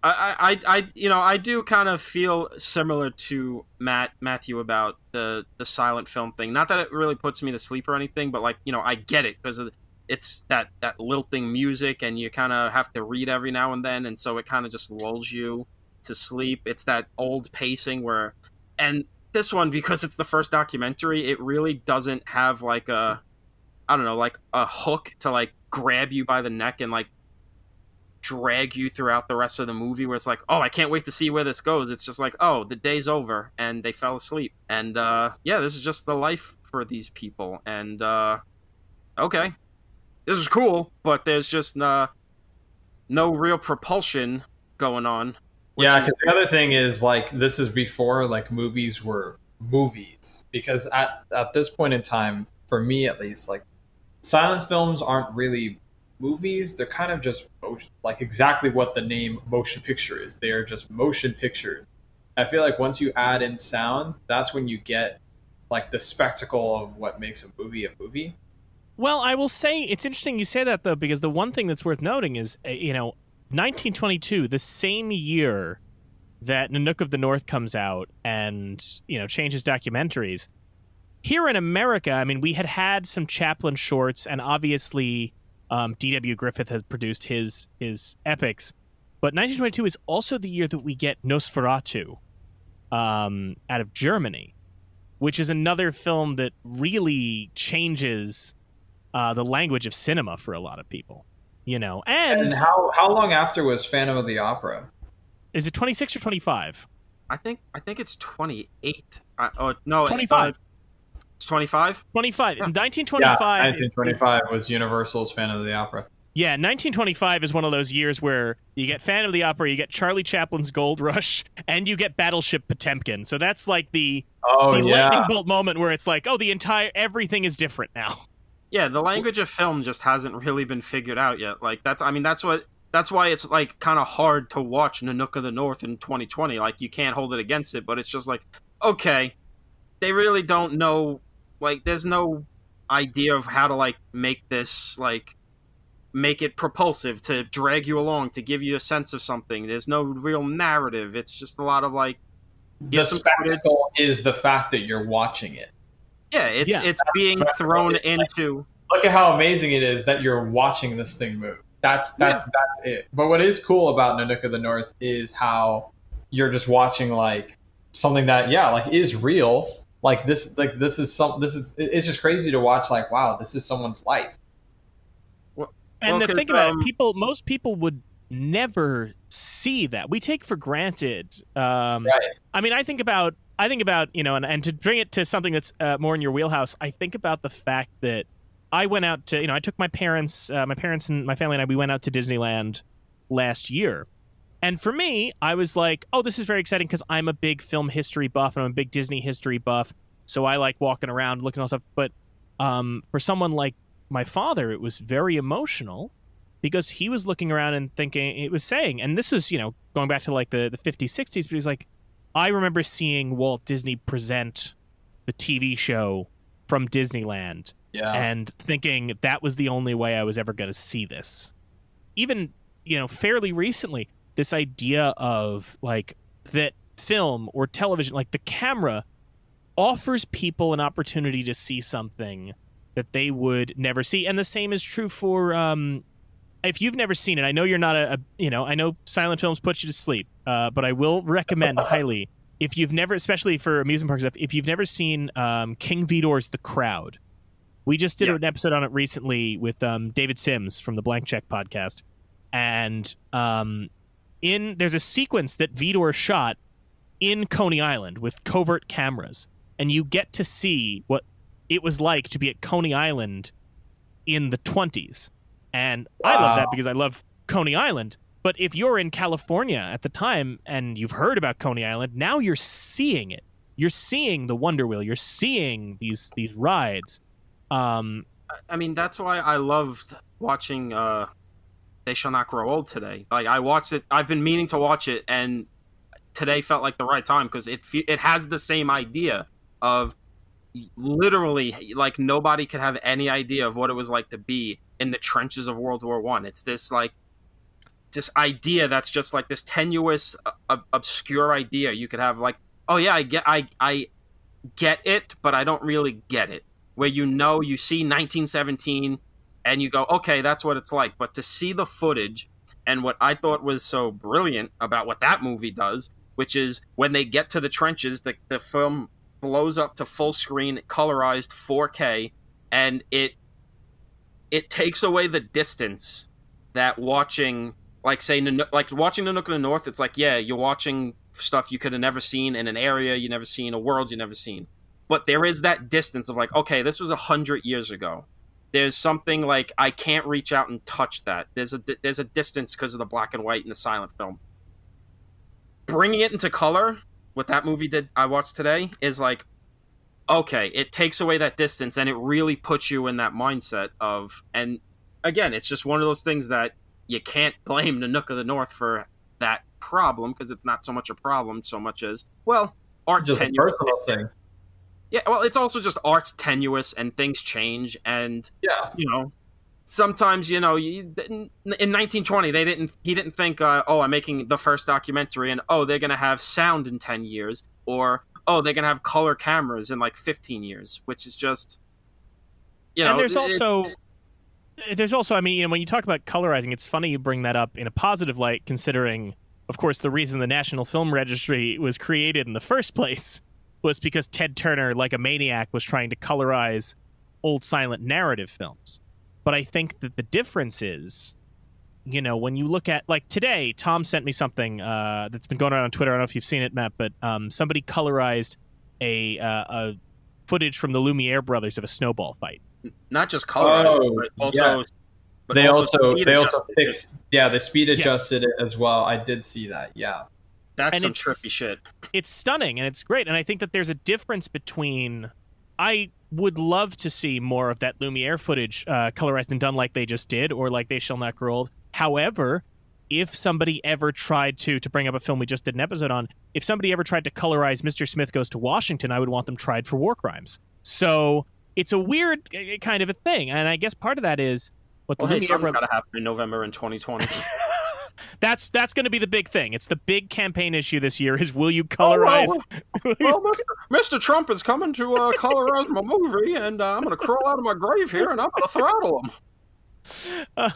I do kind of feel similar to Matthew about the silent film thing. Not that it really puts me to sleep or anything, but, like, you know, I get it because it's that lilting music, and you kind of have to read every now and then, and so it kind of just lulls you to sleep. It's that old pacing where, and this one, because it's the first documentary, it really doesn't have like a, I don't know, like a hook to like grab you by the neck and like drag you throughout the rest of the movie, where it's like, oh, I can't wait to see where this goes. It's just like, oh, the day's over and they fell asleep. And yeah, this is just the life for these people. And okay, this is cool, but there's just no real propulsion going on. Yeah, because the other thing is, like, this is before like movies were movies, because at this point in time, for me at least, like, silent films aren't really movies. They're kind of just like exactly what the name motion picture is. They are just motion pictures. I feel like once you add in sound, that's when you get like the spectacle of what makes a movie a movie. Well, I will say it's interesting you say that, though, because the one thing that's worth noting is, 1922, the same year that Nanook of the North comes out and, changes documentaries. Here in America, I mean, we had some Chaplin shorts, and obviously D.W. Griffith has produced his epics. But 1922 is also the year that we get Nosferatu out of Germany, which is another film that really changes the language of cinema for a lot of people. And how long after was Phantom of the Opera? Is it 26 or 25? I think it's 28. No, 25. It's 25? 25. Yeah. In 1925. Yeah, 1925 was Universal's Phantom of the Opera. Yeah, 1925 is one of those years where you get Phantom of the Opera, you get Charlie Chaplin's Gold Rush, and you get Battleship Potemkin. So that's like the lightning bolt moment where it's like, oh, everything is different now. Yeah, the language of film just hasn't really been figured out yet. Like that's why it's like kind of hard to watch Nanook of the North in 2020. Like you can't hold it against it, but it's just like, okay, they really don't know. Like there's no idea of how to like make this like make it propulsive, to drag you along, to give you a sense of something. There's no real narrative. It's just a lot of like the spectacle is the fact that you're watching it. Yeah, it's being thrown into. Look at how amazing it is that you're watching this thing move. That's it. But what is cool about Nanook of the North is how you're just watching like something that is real. It's just crazy to watch. Like, wow, this is someone's life. And the thing about it, most people would never see that. We take for granted. Right. I mean, I think about and to bring it to something that's more in your wheelhouse, I think about the fact that I went out to, I took my parents and my family and I, we went out to Disneyland last year. And for me, I was like, oh, this is very exciting because I'm a big film history buff and I'm a big Disney history buff. So I like walking around, looking at all stuff. But for someone like my father, it was very emotional because he was looking around and thinking, it was saying, and this was, going back to like the 50s, 60s, but he's like, I remember seeing Walt Disney present the TV show from Disneyland and thinking that was the only way I was ever going to see this. Even, fairly recently, this idea of like that film or television, like the camera offers people an opportunity to see something that they would never see. And the same is true for, if you've never seen it, I know you're not I know silent films put you to sleep, but I will recommend highly, if you've never, especially for amusement park stuff, if you've never seen King Vidor's The Crowd. We just did an episode on it recently with David Sims from the Blank Check podcast. And there's a sequence that Vidor shot in Coney Island with covert cameras. And you get to see what it was like to be at Coney Island in the 20s. And I love that because I love Coney Island. But if you're in California at the time and you've heard about Coney Island, now you're seeing it. You're seeing the Wonder Wheel. You're seeing these rides. I mean, that's why I loved watching They Shall Not Grow Old today. Like, I watched it. I've been meaning to watch it, and today felt like the right time because it has the same idea of literally, like, nobody could have any idea of what it was like to be in the trenches of World War I. It's this, like, this idea that's just like this tenuous, obscure idea you could have, like, oh yeah, I get it, but I don't really get it. Where you see 1917 and you go, okay, that's what it's like. But to see the footage and what I thought was so brilliant about what that movie does, which is when they get to the trenches, the film blows up to full screen, colorized 4K, and it takes away the distance that watching, like, say, like watching Nanook in the North. It's like, yeah, you're watching stuff you could have never seen in an area you never seen, a world you never seen. But there is that distance of like, okay, this was 100 years ago. There's something like I can't reach out and touch that. There's a distance because of the black and white and the silent film. Bringing it into color, what that movie did I watched today, is like, okay, it takes away that distance and it really puts you in that mindset of, and again, it's just one of those things that you can't blame Nanook of the North for that problem, because it's not so much a problem so much as, well, art's just tenuous. A personal thing. Yeah, well, it's also just art's tenuous and things change, and Yeah, sometimes in 1920 he didn't think oh, I'm making the first documentary and oh, they're gonna have sound in 10 years, or oh, they're gonna have color cameras in like 15 years, which is just and there's also, I mean, when you talk about colorizing, it's funny you bring that up in a positive light, considering, of course, the reason the National Film Registry was created in the first place was because Ted Turner, like a maniac, was trying to colorize old silent narrative films. But I think that the difference is, when you look at, like, today, Tom sent me something that's been going on Twitter. I don't know if you've seen it, Matt, but somebody colorized a footage from the Lumiere brothers of a snowball fight. Not just color, but also. Yeah. They also fixed, they speed Yes. adjusted it as well. I did see that. Yeah, That's And some it's- trippy shit. It's stunning and it's great. And I think that there's a difference between, I would love to see more of that Lumiere footage colorized and done like they just did, or like They Shall Not Grow Old. However, if somebody ever tried to bring up a film we just did an episode on, if somebody ever tried to colorize Mr. Smith Goes to Washington, I would want them tried for war crimes. So it's a weird kind of a thing. And I guess part of that is what the Well, hey, Lumiere something's brothers... got to happen in November in 2020. That's going to be the big thing. It's the big campaign issue this year is, will you colorize... Well, Mr. Trump is coming to colorize my movie, and I'm going to crawl out of my grave here, and I'm going to throttle him.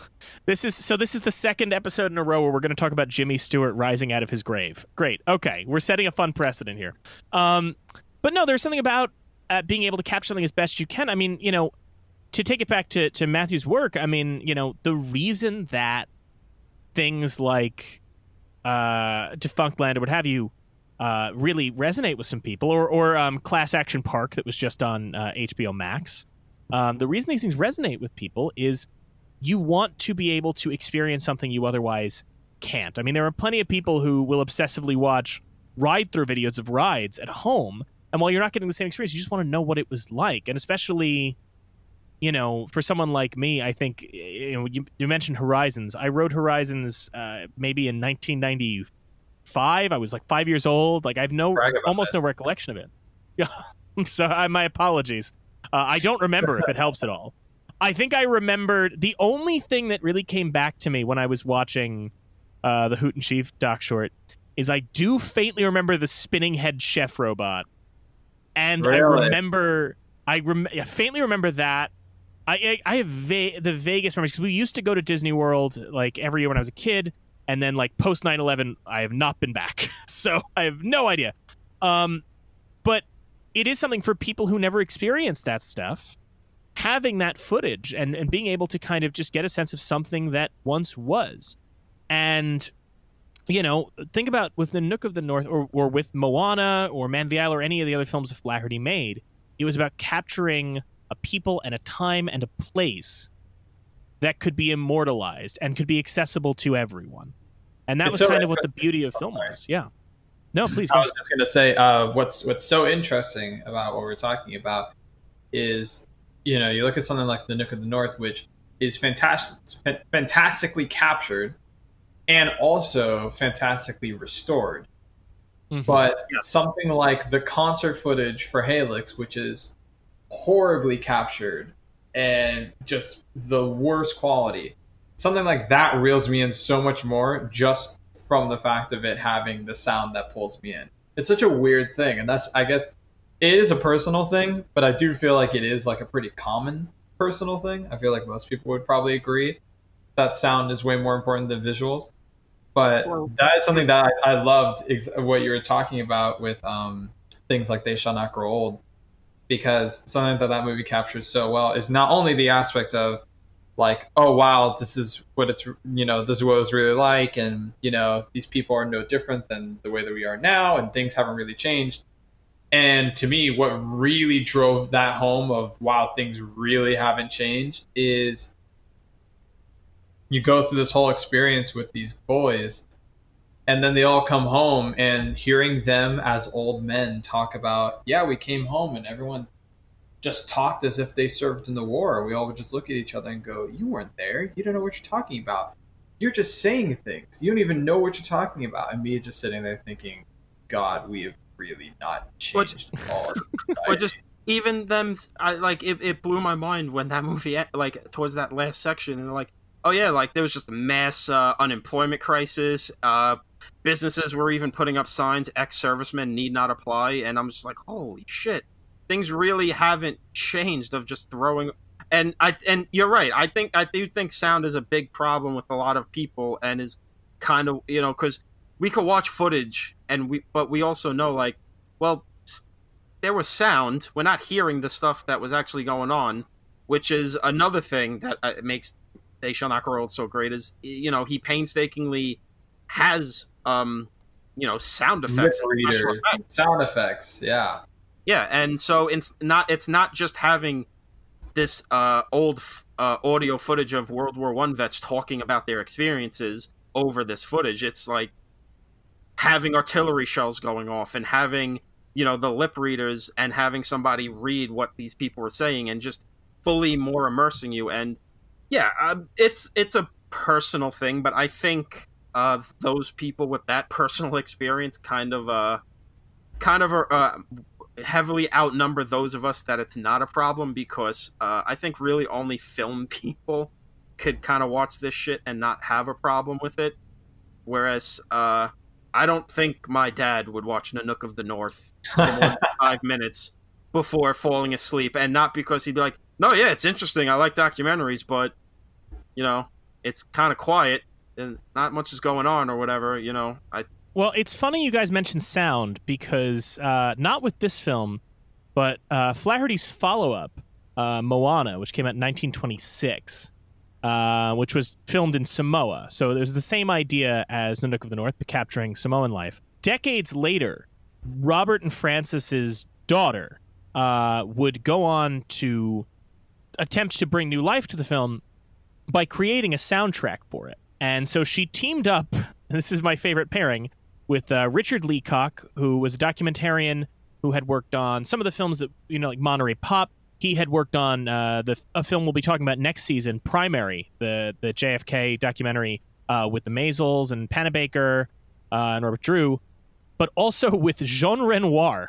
This is the second episode in a row where we're going to talk about Jimmy Stewart rising out of his grave. Great. Okay. We're setting a fun precedent here. But no, there's something about being able to capture something as best you can. I mean, to take it back to Matthew's work, I mean, the reason that things like Defunct Land or what have you really resonate with some people, or Class Action Park that was just on HBO Max, the reason these things resonate with people is you want to be able to experience something you otherwise can't. I mean, there are plenty of people who will obsessively watch ride-through videos of rides at home, and while you're not getting the same experience, you just want to know what it was like. And especially, for someone like me, I think, you mentioned Horizons. I rode Horizons maybe in 1995. I was like 5 years old. Like, I have almost no recollection of it. Yeah, so my apologies. I don't remember if it helps at all. I think I remembered the only thing that really came back to me when I was watching the Hoot and Chief doc short is I do faintly remember the spinning head chef robot, and Really? I faintly remember that. I have the vaguest memories, because we used to go to Disney World like every year when I was a kid, and then like post 9/11 I have not been back, so I have no idea. But it is something for people who never experienced that stuff. Having that footage and being able to kind of just get a sense of something that once was. And, think about with the Nanook of the North, or with Moana or Man of the Isle or any of the other films that Flaherty made, it was about capturing a people and a time and a place that could be immortalized and could be accessible to everyone. And that was kind of what the beauty of film was. Yeah. No, please. I was just going to say, what's so interesting about what we're talking about is, you look at something like the Nanook of the North, which is fantastically captured and also fantastically restored. Mm-hmm. But something like the concert footage for Halyx, which is horribly captured and just the worst quality, something like that reels me in so much more just from the fact of it having the sound that pulls me in. It's such a weird thing, and that's, I guess, it is a personal thing, but I do feel like it is like a pretty common personal thing. I feel like most people would probably agree that sound is way more important than visuals. But that is something that I loved, what you were talking about with the things like They Shall Not Grow Old, because something that movie captures so well is not only the aspect of like, oh wow, this is what it's, this is what it was really like, and these people are no different than the way that we are now, and things haven't really changed. And to me, what really drove that home of wow, things really haven't changed is you go through this whole experience with these boys, and then they all come home, and hearing them as old men talk about, yeah, we came home and everyone just talked as if they served in the war. We all would just look at each other and go, you weren't there. You don't know what you're talking about. You're just saying things. You don't even know what you're talking about. And me just sitting there thinking, God, we have really not changed at all. Or just even them, it blew my mind when that movie, like, towards that last section, and they're like, oh yeah, like, there was just a mass unemployment crisis. Businesses were even putting up signs, ex-servicemen need not apply, and I'm just like, holy shit. Things really haven't changed of just throwing, and you're right. I do think sound is a big problem with a lot of people, and is kind of, because we could watch footage but we also know, like, well, there was sound. We're not hearing the stuff that was actually going on, which is another thing that makes They Shall Not Grow Old so great. Is he painstakingly has sound effects, sound effects, yeah. Yeah, and so it's not just having this old audio footage of World War I vets talking about their experiences over this footage. It's like having artillery shells going off, and having the lip readers, and having somebody read what these people are saying, and just fully more immersing you. And yeah, it's a personal thing, but I think those people with that personal experience kind of heavily outnumber those of us that it's not a problem, because I think really only film people could kind of watch this shit and not have a problem with it. Whereas I don't think my dad would watch Nanook of the North for more than 5 minutes before falling asleep, and not because he'd be like, no, yeah, it's interesting, I like documentaries, but it's kind of quiet and not much is going on, or whatever. Well, it's funny you guys mentioned sound, because not with this film, but Flaherty's follow-up, Moana, which came out in 1926, which was filmed in Samoa. So there's the same idea as Nanook of the North, but capturing Samoan life. Decades later, Robert and Francis's daughter would go on to attempt to bring new life to the film by creating a soundtrack for it. And so she teamed up, and this is my favorite pairing, with Richard Leacock, who was a documentarian who had worked on some of the films that, like Monterey Pop. He had worked on a film we'll be talking about next season, Primary, the JFK documentary with the Maisels and Panabaker and Robert Drew, but also with Jean Renoir.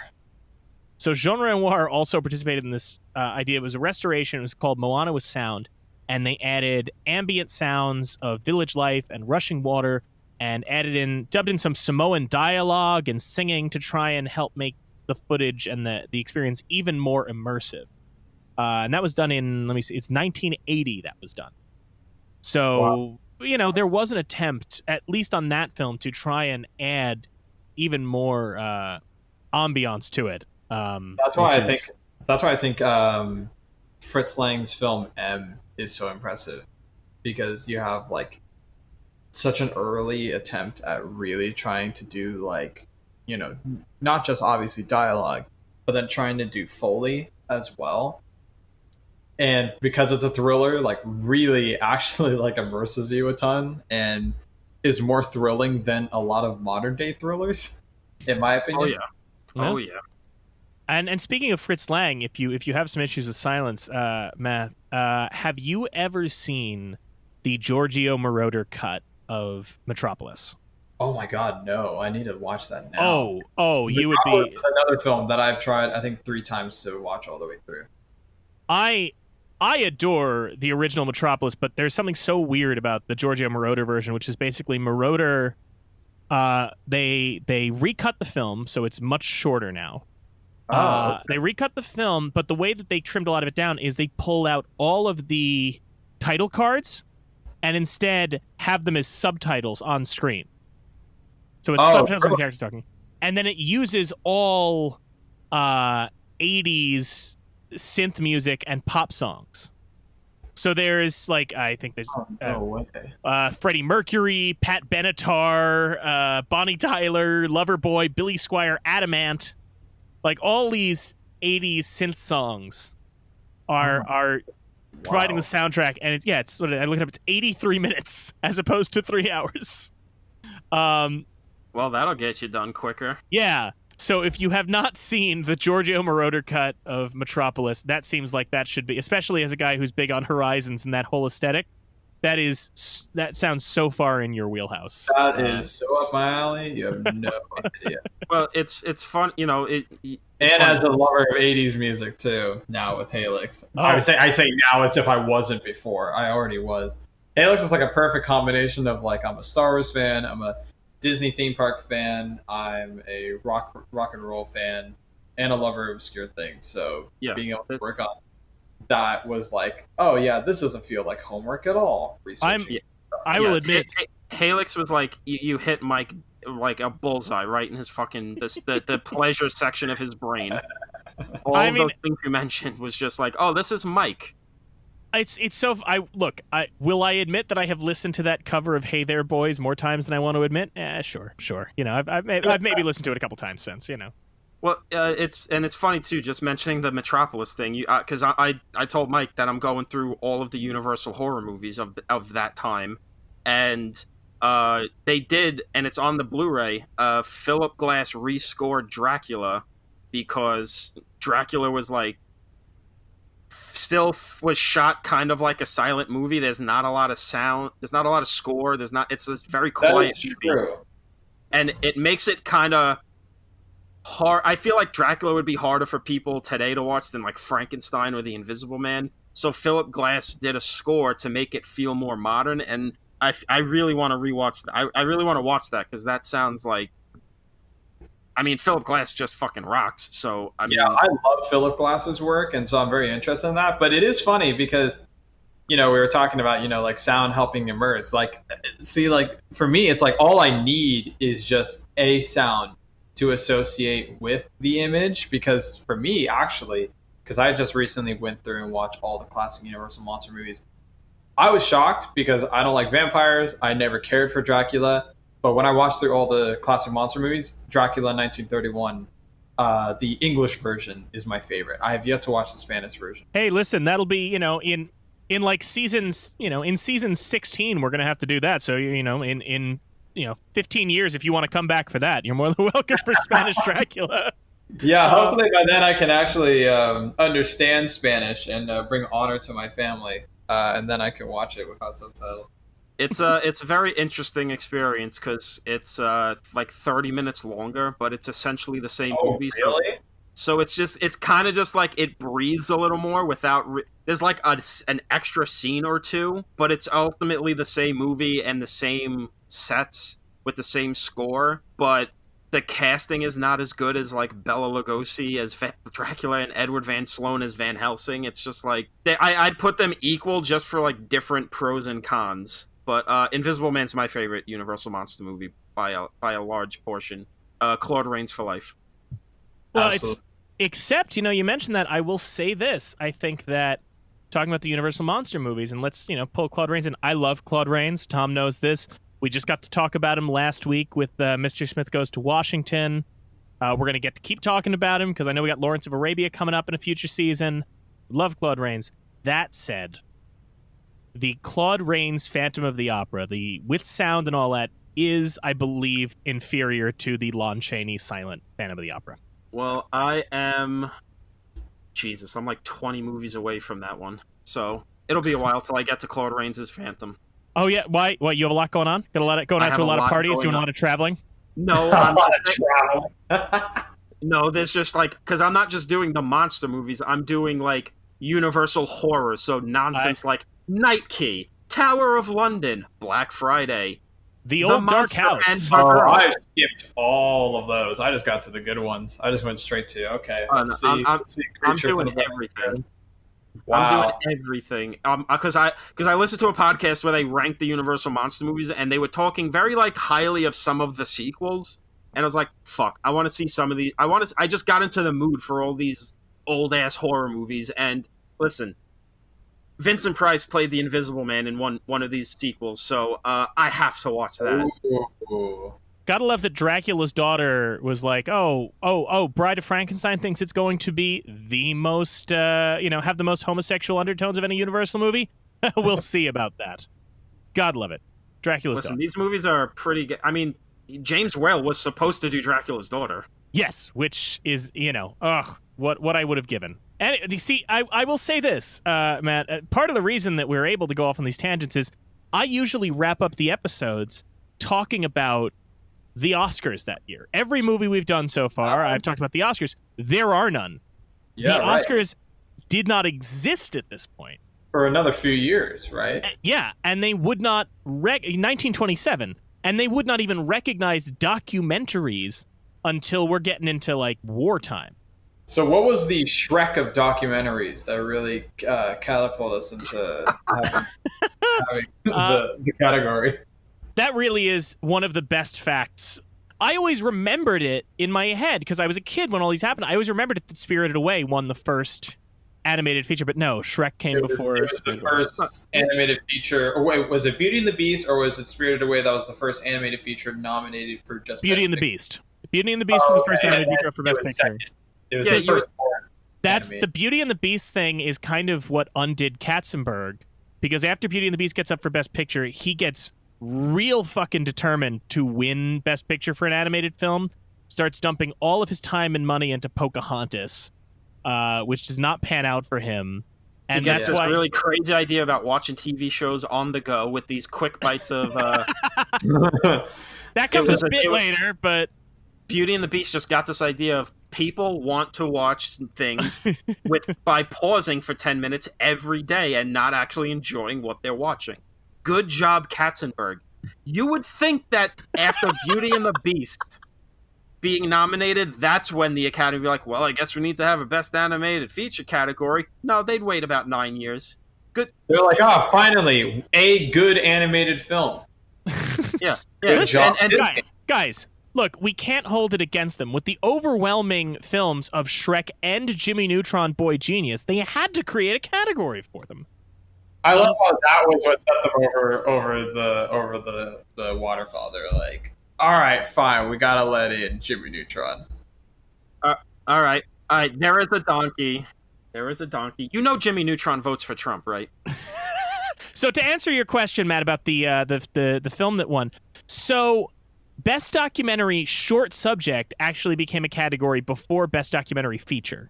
So Jean Renoir also participated in this idea. It was a restoration. It was called Moana with Sound, and they added ambient sounds of village life and rushing water, and dubbed in some Samoan dialogue and singing to try and help make the footage and the experience even more immersive. And that was done in, let me see, it's 1980 that was done. So, wow. There was an attempt, at least on that film, to try and add even more ambiance to it. That's why I think Fritz Lang's film M is so impressive, because you have like such an early attempt at really trying to do not just obviously dialogue, but then trying to do Foley as well. And because it's a thriller, really actually immerses you a ton and is more thrilling than a lot of modern day thrillers, in my opinion. Oh yeah. And speaking of Fritz Lang, if you have some issues with silence, Matt, have you ever seen the Giorgio Moroder cut of Metropolis? Oh my God, no! I need to watch that now. Oh, you would be. It's another film that I've tried, I think, 3 times to watch all the way through. I adore the original Metropolis, but there's something so weird about the Giorgio Moroder version, which is basically Moroder. They recut the film, so it's much shorter now. Okay. They recut the film, but the way that they trimmed a lot of it down is they pull out all of the title cards and instead have them as subtitles on screen. So it's subtitles when the character's talking. And then it uses all 80s synth music and pop songs. So there's like, I think there's Freddie Mercury, Pat Benatar, Bonnie Tyler, Loverboy, Billy Squier, Adamant. Like all these 80s synth songs are providing the soundtrack, and it's what I looked up. It's 83 minutes as opposed to 3 hours. Well, that'll get you done quicker. Yeah. So if you have not seen the Giorgio Moroder cut of Metropolis, that seems like that should be, especially as a guy who's big on Horizons and that whole aesthetic. That sounds so far in your wheelhouse. That is so up my alley. You have no idea. Well, it's fun, and fun. As a lover of 80s music too, now with Halyx. Oh. I say now as if I wasn't before. I already was. Halyx is like a perfect combination of like, I'm a Star Wars fan, I'm a Disney theme park fan, I'm a rock and roll fan, and a lover of obscure things. So being able to work on that was like, oh yeah, this doesn't feel like homework at all. I will admit, Halyx was like, you hit Mike like a bullseye right in his fucking the pleasure section of his brain. All those things you mentioned was just like, oh, this is Mike. It's so. Will I admit that I have listened to that cover of "Hey There, Boys" more times than I want to admit? Sure. I've maybe listened to it a couple times since. Well, it's funny too. Just mentioning the Metropolis thing, because I told Mike that I'm going through all of the Universal horror movies of that time, and they did, and it's on the Blu-ray. Philip Glass rescored Dracula because Dracula was like. Still was shot kind of like a silent movie. There's not a lot of sound. There's not a lot of score. It's a very quiet movie. And it makes it kind of hard. I feel like Dracula would be harder for people today to watch than like Frankenstein or The Invisible Man. So Philip Glass did a score to make it feel more modern. And I really want to rewatch that. I really want to watch that because that sounds like. I mean, Philip Glass just fucking rocks. So I love Philip Glass's work, and so I'm very interested in that. But it is funny because, we were talking about, like sound helping immerse. Like, see, like for me, it's like all I need is just a sound to associate with the image. Because for me, actually, because I just recently went through and watched all the classic Universal monster movies, I was shocked because I don't like vampires. I never cared for Dracula. But when I watched through all the classic monster movies, Dracula 1931, the English version is my favorite. I have yet to watch the Spanish version. Hey, listen, that'll be, in like seasons, in season 16, we're going to have to do that. So, in 15 years, if you want to come back for that, you're more than welcome for Spanish Dracula. Yeah, hopefully by then I can actually understand Spanish and bring honor to my family. And then I can watch it without subtitles. It's a very interesting experience because it's like 30 minutes longer, but it's essentially the same movie. Really? So it's kind of just like it breathes a little more without. There's like an extra scene or two, but it's ultimately the same movie and the same sets with the same score. But the casting is not as good as like Bela Lugosi as Dracula and Edward Van Sloan as Van Helsing. It's just like I'd put them equal just for like different pros and cons. But Invisible Man's my favorite Universal monster movie by a large portion. Claude Rains for life. Well, except, you mentioned that. I will say this. I think that talking about the Universal monster movies, and let's, pull Claude Rains in. I love Claude Rains. Tom knows this. We just got to talk about him last week with Mr. Smith Goes to Washington. We're going to get to keep talking about him because I know we got Lawrence of Arabia coming up in a future season. Love Claude Rains. That said, the Claude Rains Phantom of the Opera, with sound and all that, is, I believe, inferior to the Lon Chaney silent Phantom of the Opera. Well, I'm like 20 movies away from that one. So it'll be a while till I get to Claude Rains' Phantom. Oh, yeah? Why? What, you have a lot going on? Got a lot going out to a lot of parties? Doing a lot of traveling? No, No, there's just like, because I'm not just doing the monster movies, I'm doing like Universal horror, so nonsense like Night Key, Tower of London, Black Friday, The Old Dark House. I skipped all of those. I just got to the good ones. I just went straight to I'm doing everything. Wow. I'm doing everything. Because I listened to a podcast where they ranked the Universal monster movies, and they were talking very like highly of some of the sequels. and I was like, fuck, I want to see some of these. I just got into the mood for all these old ass horror movies. And listen, Vincent Price played the Invisible Man in one of these sequels, so I have to watch that. Ooh. Gotta love that Dracula's daughter was like, Bride of Frankenstein thinks it's going to be the most, have the most homosexual undertones of any Universal movie. We'll see about that. God love it. Dracula's daughter. These movies are pretty good. I mean, James Whale was supposed to do Dracula's daughter. Yes, which is, what I would have given. And you see, I will say this, Matt, part of the reason that we're able to go off on these tangents is I usually wrap up the episodes talking about the Oscars that year. Every movie we've done so far, I've talked about the Oscars. There are none. Yeah, the Oscars did not exist at this point. For another few years, right? Yeah, and they would not, 1927, and they would not even recognize documentaries until we're getting into, like, wartime. So what was the Shrek of documentaries that really catapulted us into having the category? That really is one of the best facts. I always remembered it in my head because I was a kid when all these happened. I always remembered that Spirited Away won the first animated feature, but no, Shrek came before. It was the first animated feature. Or wait, was it Beauty and the Beast or was it Spirited Away that was the first animated feature nominated for just Beauty and the Beast? Beauty and the Beast was the first animated feature for Best Picture. It was the first part. That's the Beauty and the Beast thing is kind of what undid Katzenberg, because after Beauty and the Beast gets up for Best Picture, he gets real fucking determined to win Best Picture for an animated film, starts dumping all of his time and money into Pocahontas, which does not pan out for him. And he gets that's this why really crazy idea about watching TV shows on the go with these quick bites of that comes a bit later, but Beauty and the Beast just got this idea of people want to watch things by pausing for 10 minutes every day and not actually enjoying what they're watching. Good job, Katzenberg. You would think that after Beauty and the Beast being nominated, that's when the Academy would be like, well, I guess we need to have a Best Animated Feature category. No, they'd wait about 9 years. Good. They're like, finally, a good animated film. Yeah. Listen, and guys, look, we can't hold it against them. With the overwhelming films of Shrek and Jimmy Neutron Boy Genius, they had to create a category for them. I love how that was what set them over the waterfall. They're like, all right, fine, we gotta let in Jimmy Neutron. All right. There is a donkey. You know Jimmy Neutron votes for Trump, right? So to answer your question, Matt, about the film that won, so Best Documentary Short Subject actually became a category before Best Documentary Feature.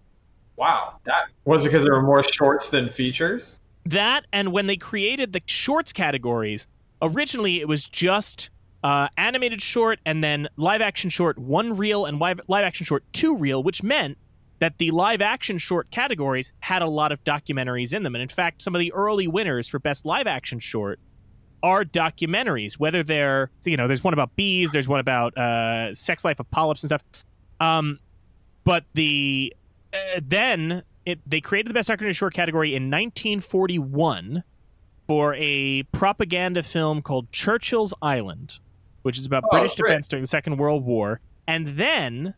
Wow, that was it because there were more shorts than features? That, and when they created the shorts categories, originally it was just animated short and then live action short 1 reel and live action short 2 reel, which meant that the live action short categories had a lot of documentaries in them. And in fact, some of the early winners for best live action short are documentaries, whether they're, there's one about bees, there's one about sex life of polyps and stuff. But they created the Best Documentary Short category in 1941 for a propaganda film called Churchill's Island, which is about British defense during the Second World War. And then,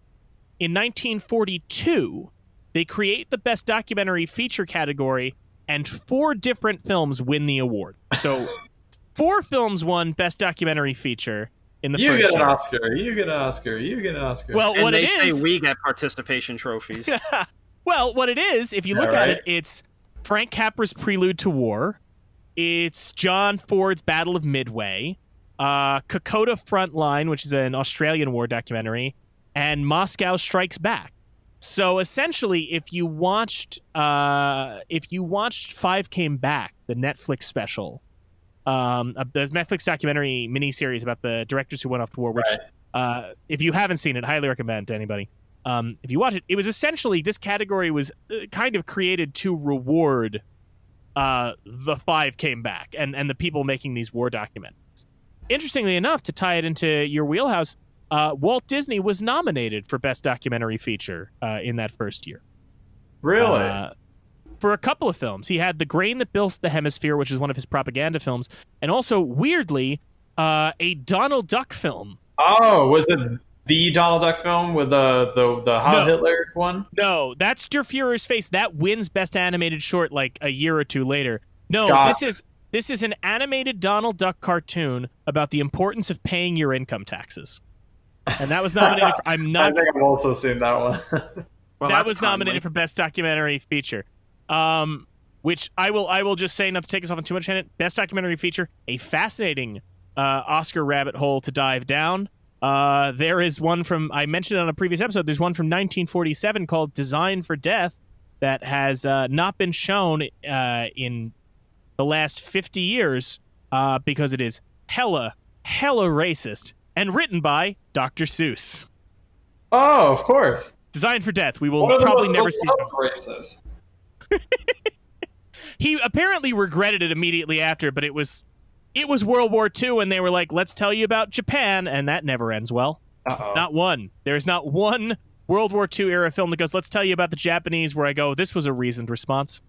in 1942, they create the Best Documentary Feature category, and 4 different films win the award. So, 4 films won Best Documentary Feature in the first year. You get an Oscar. Well, and what they it say is, we get participation trophies. Well, what it is, if you look at it, it's Frank Capra's Prelude to War. It's John Ford's Battle of Midway. Kokoda Frontline, which is an Australian war documentary. And Moscow Strikes Back. So essentially, if you watched Five Came Back, the Netflix special, the Netflix documentary miniseries about the directors who went off to war, which, if you haven't seen it, highly recommend to anybody. If you watch it, it was essentially, this category was kind of created to reward the Five Came Back and the people making these war documentaries. Interestingly enough, to tie it into your wheelhouse, Walt Disney was nominated for Best Documentary Feature in that first year. Really? For a couple of films. He had The Grain That Built the Hemisphere, which is one of his propaganda films, and also, weirdly, a Donald Duck film. Oh, was it The Donald Duck film with the Heil Hitler one? No, that's Der Fuhrer's Face. That wins Best Animated Short like a year or two later. No, this is an animated Donald Duck cartoon about the importance of paying your income taxes. And that was nominated for... I think I've also seen that one. Well, that was nominated for Best Documentary Feature. Which I will just say, not to take us off on too much tangent, Best Documentary Feature, a fascinating Oscar rabbit hole to dive down. There is one from, I mentioned on a previous episode, there's one from 1947 called Design for Death that has not been shown in the last 50 years because it is hella racist and written by Dr. Seuss. Oh, of course. Design for Death. We will probably never see it. Racist. He apparently regretted it immediately after, but it was World War II, and they were like, let's tell you about Japan, and that never ends well. Uh-oh. Not one. There's not one World War II era film that goes, let's tell you about the Japanese, where I go, this was a reasoned response.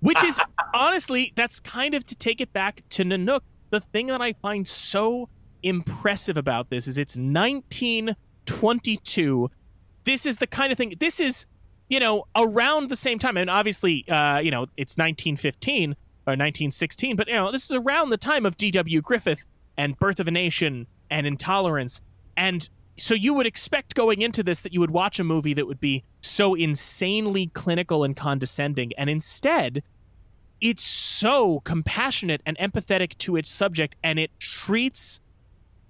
Which is, honestly, that's kind of to take it back to Nanook. The thing that I find so impressive about this is it's 1922. This is the kind of thing, this is, around the same time. And obviously, it's 1915 or 1916, but, this is around the time of D.W. Griffith and Birth of a Nation and Intolerance. And so you would expect going into this that you would watch a movie that would be so insanely clinical and condescending. And instead, it's so compassionate and empathetic to its subject, and it treats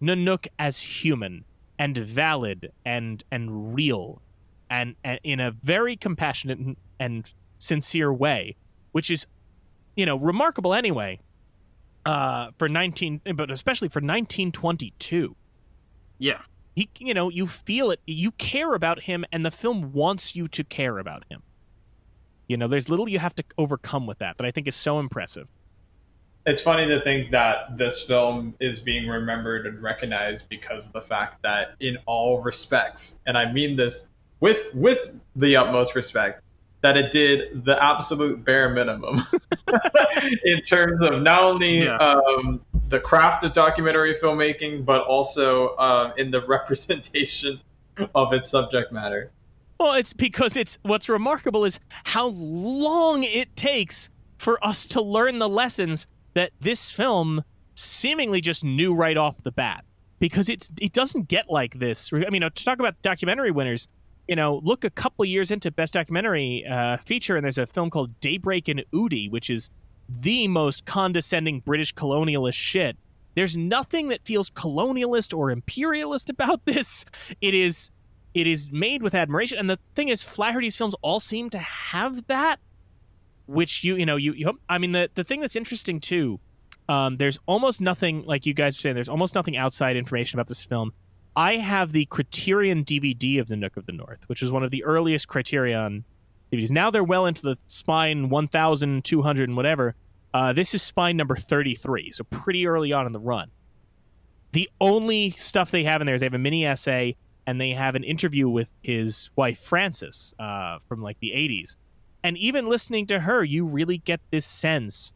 Nanook as human and valid and real and in a very compassionate and sincere way, which is, remarkable anyway, but especially for 1922. Yeah. He, you feel it, you care about him, and the film wants you to care about him. There's little you have to overcome with that I think is so impressive. It's funny to think that this film is being remembered and recognized because of the fact that in all respects, and I mean this with the utmost respect, that it did the absolute bare minimum in terms of not only the craft of documentary filmmaking, but also in the representation of its subject matter. Well, it's because what's remarkable is how long it takes for us to learn the lessons that this film seemingly just knew right off the bat. Because it doesn't get like this. I mean, to talk about documentary winners, look a couple years into Best Documentary Feature, and there's a film called Daybreak in Udi, which is the most condescending British colonialist shit. There's nothing that feels colonialist or imperialist about this. It is made with admiration, and the thing is, Flaherty's films all seem to have that, which you hope. I mean, the thing that's interesting too, there's almost nothing, like you guys were saying, there's almost nothing outside information about this film. I have the Criterion DVD of the Nook of the North, which is one of the earliest Criterion DVDs. Now they're well into the spine 1,200 and whatever. This is spine number 33, so pretty early on in the run. The only stuff they have in there is they have a mini essay, and they have an interview with his wife, Frances, from like the 80s. And even listening to her, you really get this sense.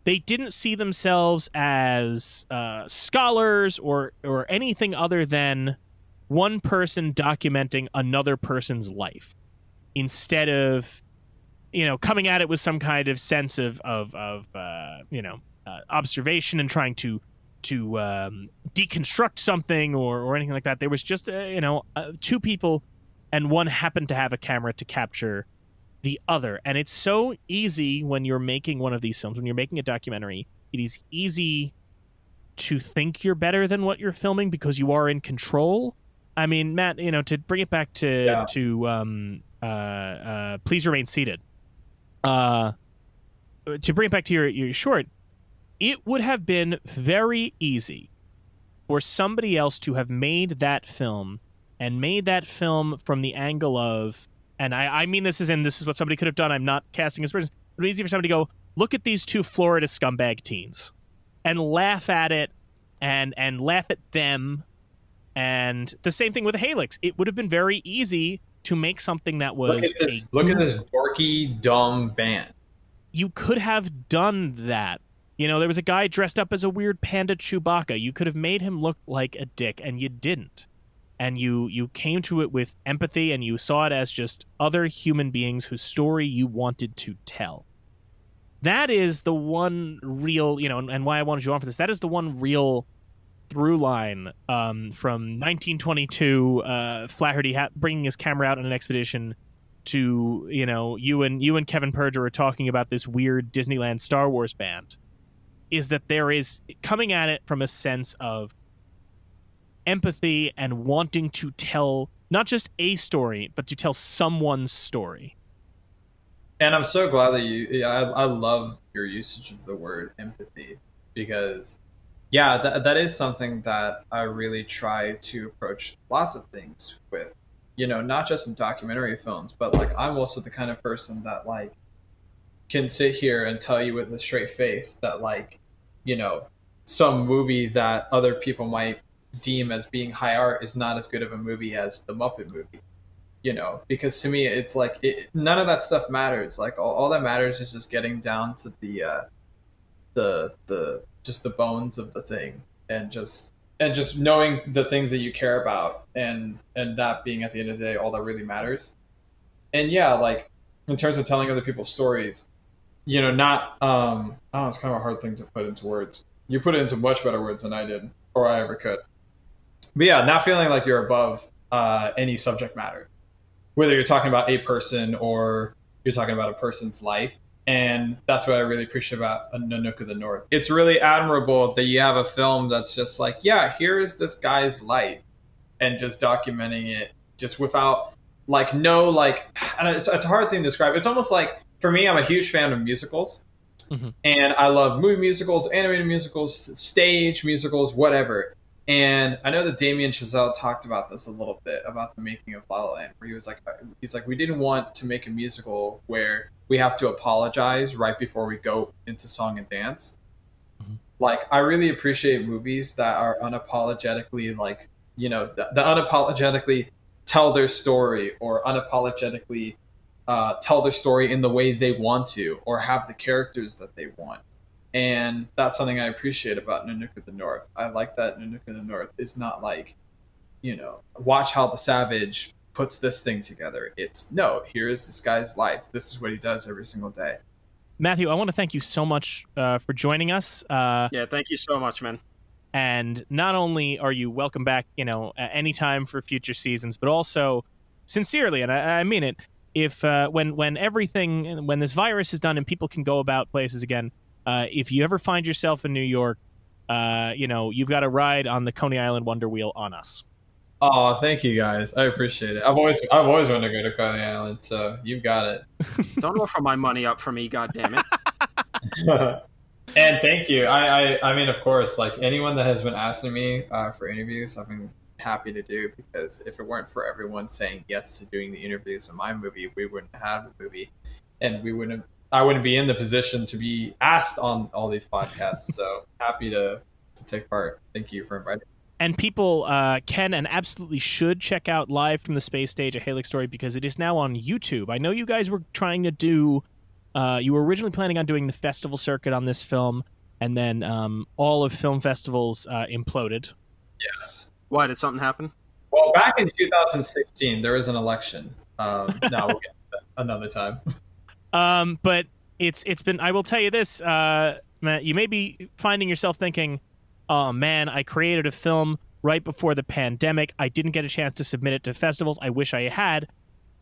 They didn't see themselves as scholars or anything other than one person documenting another person's life, instead of, coming at it with some kind of sense of observation and trying to deconstruct something or anything like that. There was just two people, and one happened to have a camera to capture the other. And it's so easy when you're making one of these films, when you're making a documentary, it is easy to think you're better than what you're filming because you are in control. I mean, Matt, to bring it back to Please Remain Seated. To bring it back to your short, it would have been very easy for somebody else to have made that film and made that film from the angle of, and I mean this is what somebody could have done. I'm not casting as person. It would be easy for somebody to go, look at these two Florida scumbag teens and laugh at it and laugh at them. And the same thing with Halyx. It would have been very easy to make something that was look at this dorky, dumb band. You could have done that, There was a guy dressed up as a weird panda Chewbacca. You could have made him look like a dick, and you didn't. And you came to it with empathy, and you saw it as just other human beings whose story you wanted to tell. That is the one real, and why I wanted you on for this. That is the one real through line from 1922. Flaherty bringing his camera out on an expedition to, you and Kevin Perger were talking about this weird Disneyland Star Wars band. Is that there is coming at it from a sense of empathy and wanting to tell not just a story, but to tell someone's story. And I'm so glad that I love your usage of the word empathy, because that is something that I really try to approach lots of things with, not just in documentary films, but like I'm also the kind of person that like can sit here and tell you with a straight face that like, some movie that other people might deem as being high art is not as good of a movie as the Muppet movie, because to me it's like none of that stuff matters. Like all that matters is just getting down to the just the bones of the thing, and just knowing the things that you care about, and that being at the end of the day all that really matters. And like in terms of telling other people's stories, not I don't know, it's kind of a hard thing to put into words. You put it into much better words than I did, or I ever could. But not feeling like you're above any subject matter, whether you're talking about a person or you're talking about a person's life. And that's what I really appreciate about Nanook of the North. It's really admirable that you have a film that's just like, here is this guy's life, and just documenting it just without like no like, I don't know, it's a hard thing to describe. It's almost like, for me, I'm a huge fan of musicals. Mm-hmm. And I love movie musicals, animated musicals, stage musicals, whatever. And I know that Damien Chazelle talked about this a little bit about the making of La La Land, where he's like, we didn't want to make a musical where we have to apologize right before we go into song and dance. Mm-hmm. Like, I really appreciate movies that are unapologetically like, that unapologetically tell their story, or unapologetically tell their story in the way they want to, or have the characters that they want. And that's something I appreciate about Nanook of the North. I like that Nanook of the North is not like, watch how the savage puts this thing together. It's, no, here is this guy's life. This is what he does every single day. Matthew, I want to thank you so much for joining us. Thank you so much, man. And not only are you welcome back, anytime for future seasons, but also sincerely, and I mean it, if when this virus is done and people can go about places again, if you ever find yourself in New York, you've got a ride on the Coney Island Wonder Wheel on us. Oh, thank you guys. I appreciate it. I've always wanted to go to Coney Island, so you've got it. Don't offer my money up for me, goddammit. And thank you. I mean, of course, like anyone that has been asking me for interviews, I've been happy to do, because if it weren't for everyone saying yes to doing the interviews in my movie, we wouldn't have the movie, and I wouldn't be in the position to be asked on all these podcasts. So happy to take part. Thank you for inviting me. And people can and absolutely should check out Live from the Space Stage, a Halyx Story, because it is now on YouTube. I know you guys were trying to do, you were originally planning on doing the festival circuit on this film, and then all of film festivals imploded. Yes. Why, did something happen? Well, back in 2016, there was an election. Now we'll get to that another time. But it's been, I will tell you this, Matt, you may be finding yourself thinking, oh man, I created a film right before the pandemic. I didn't get a chance to submit it to festivals. I wish I had.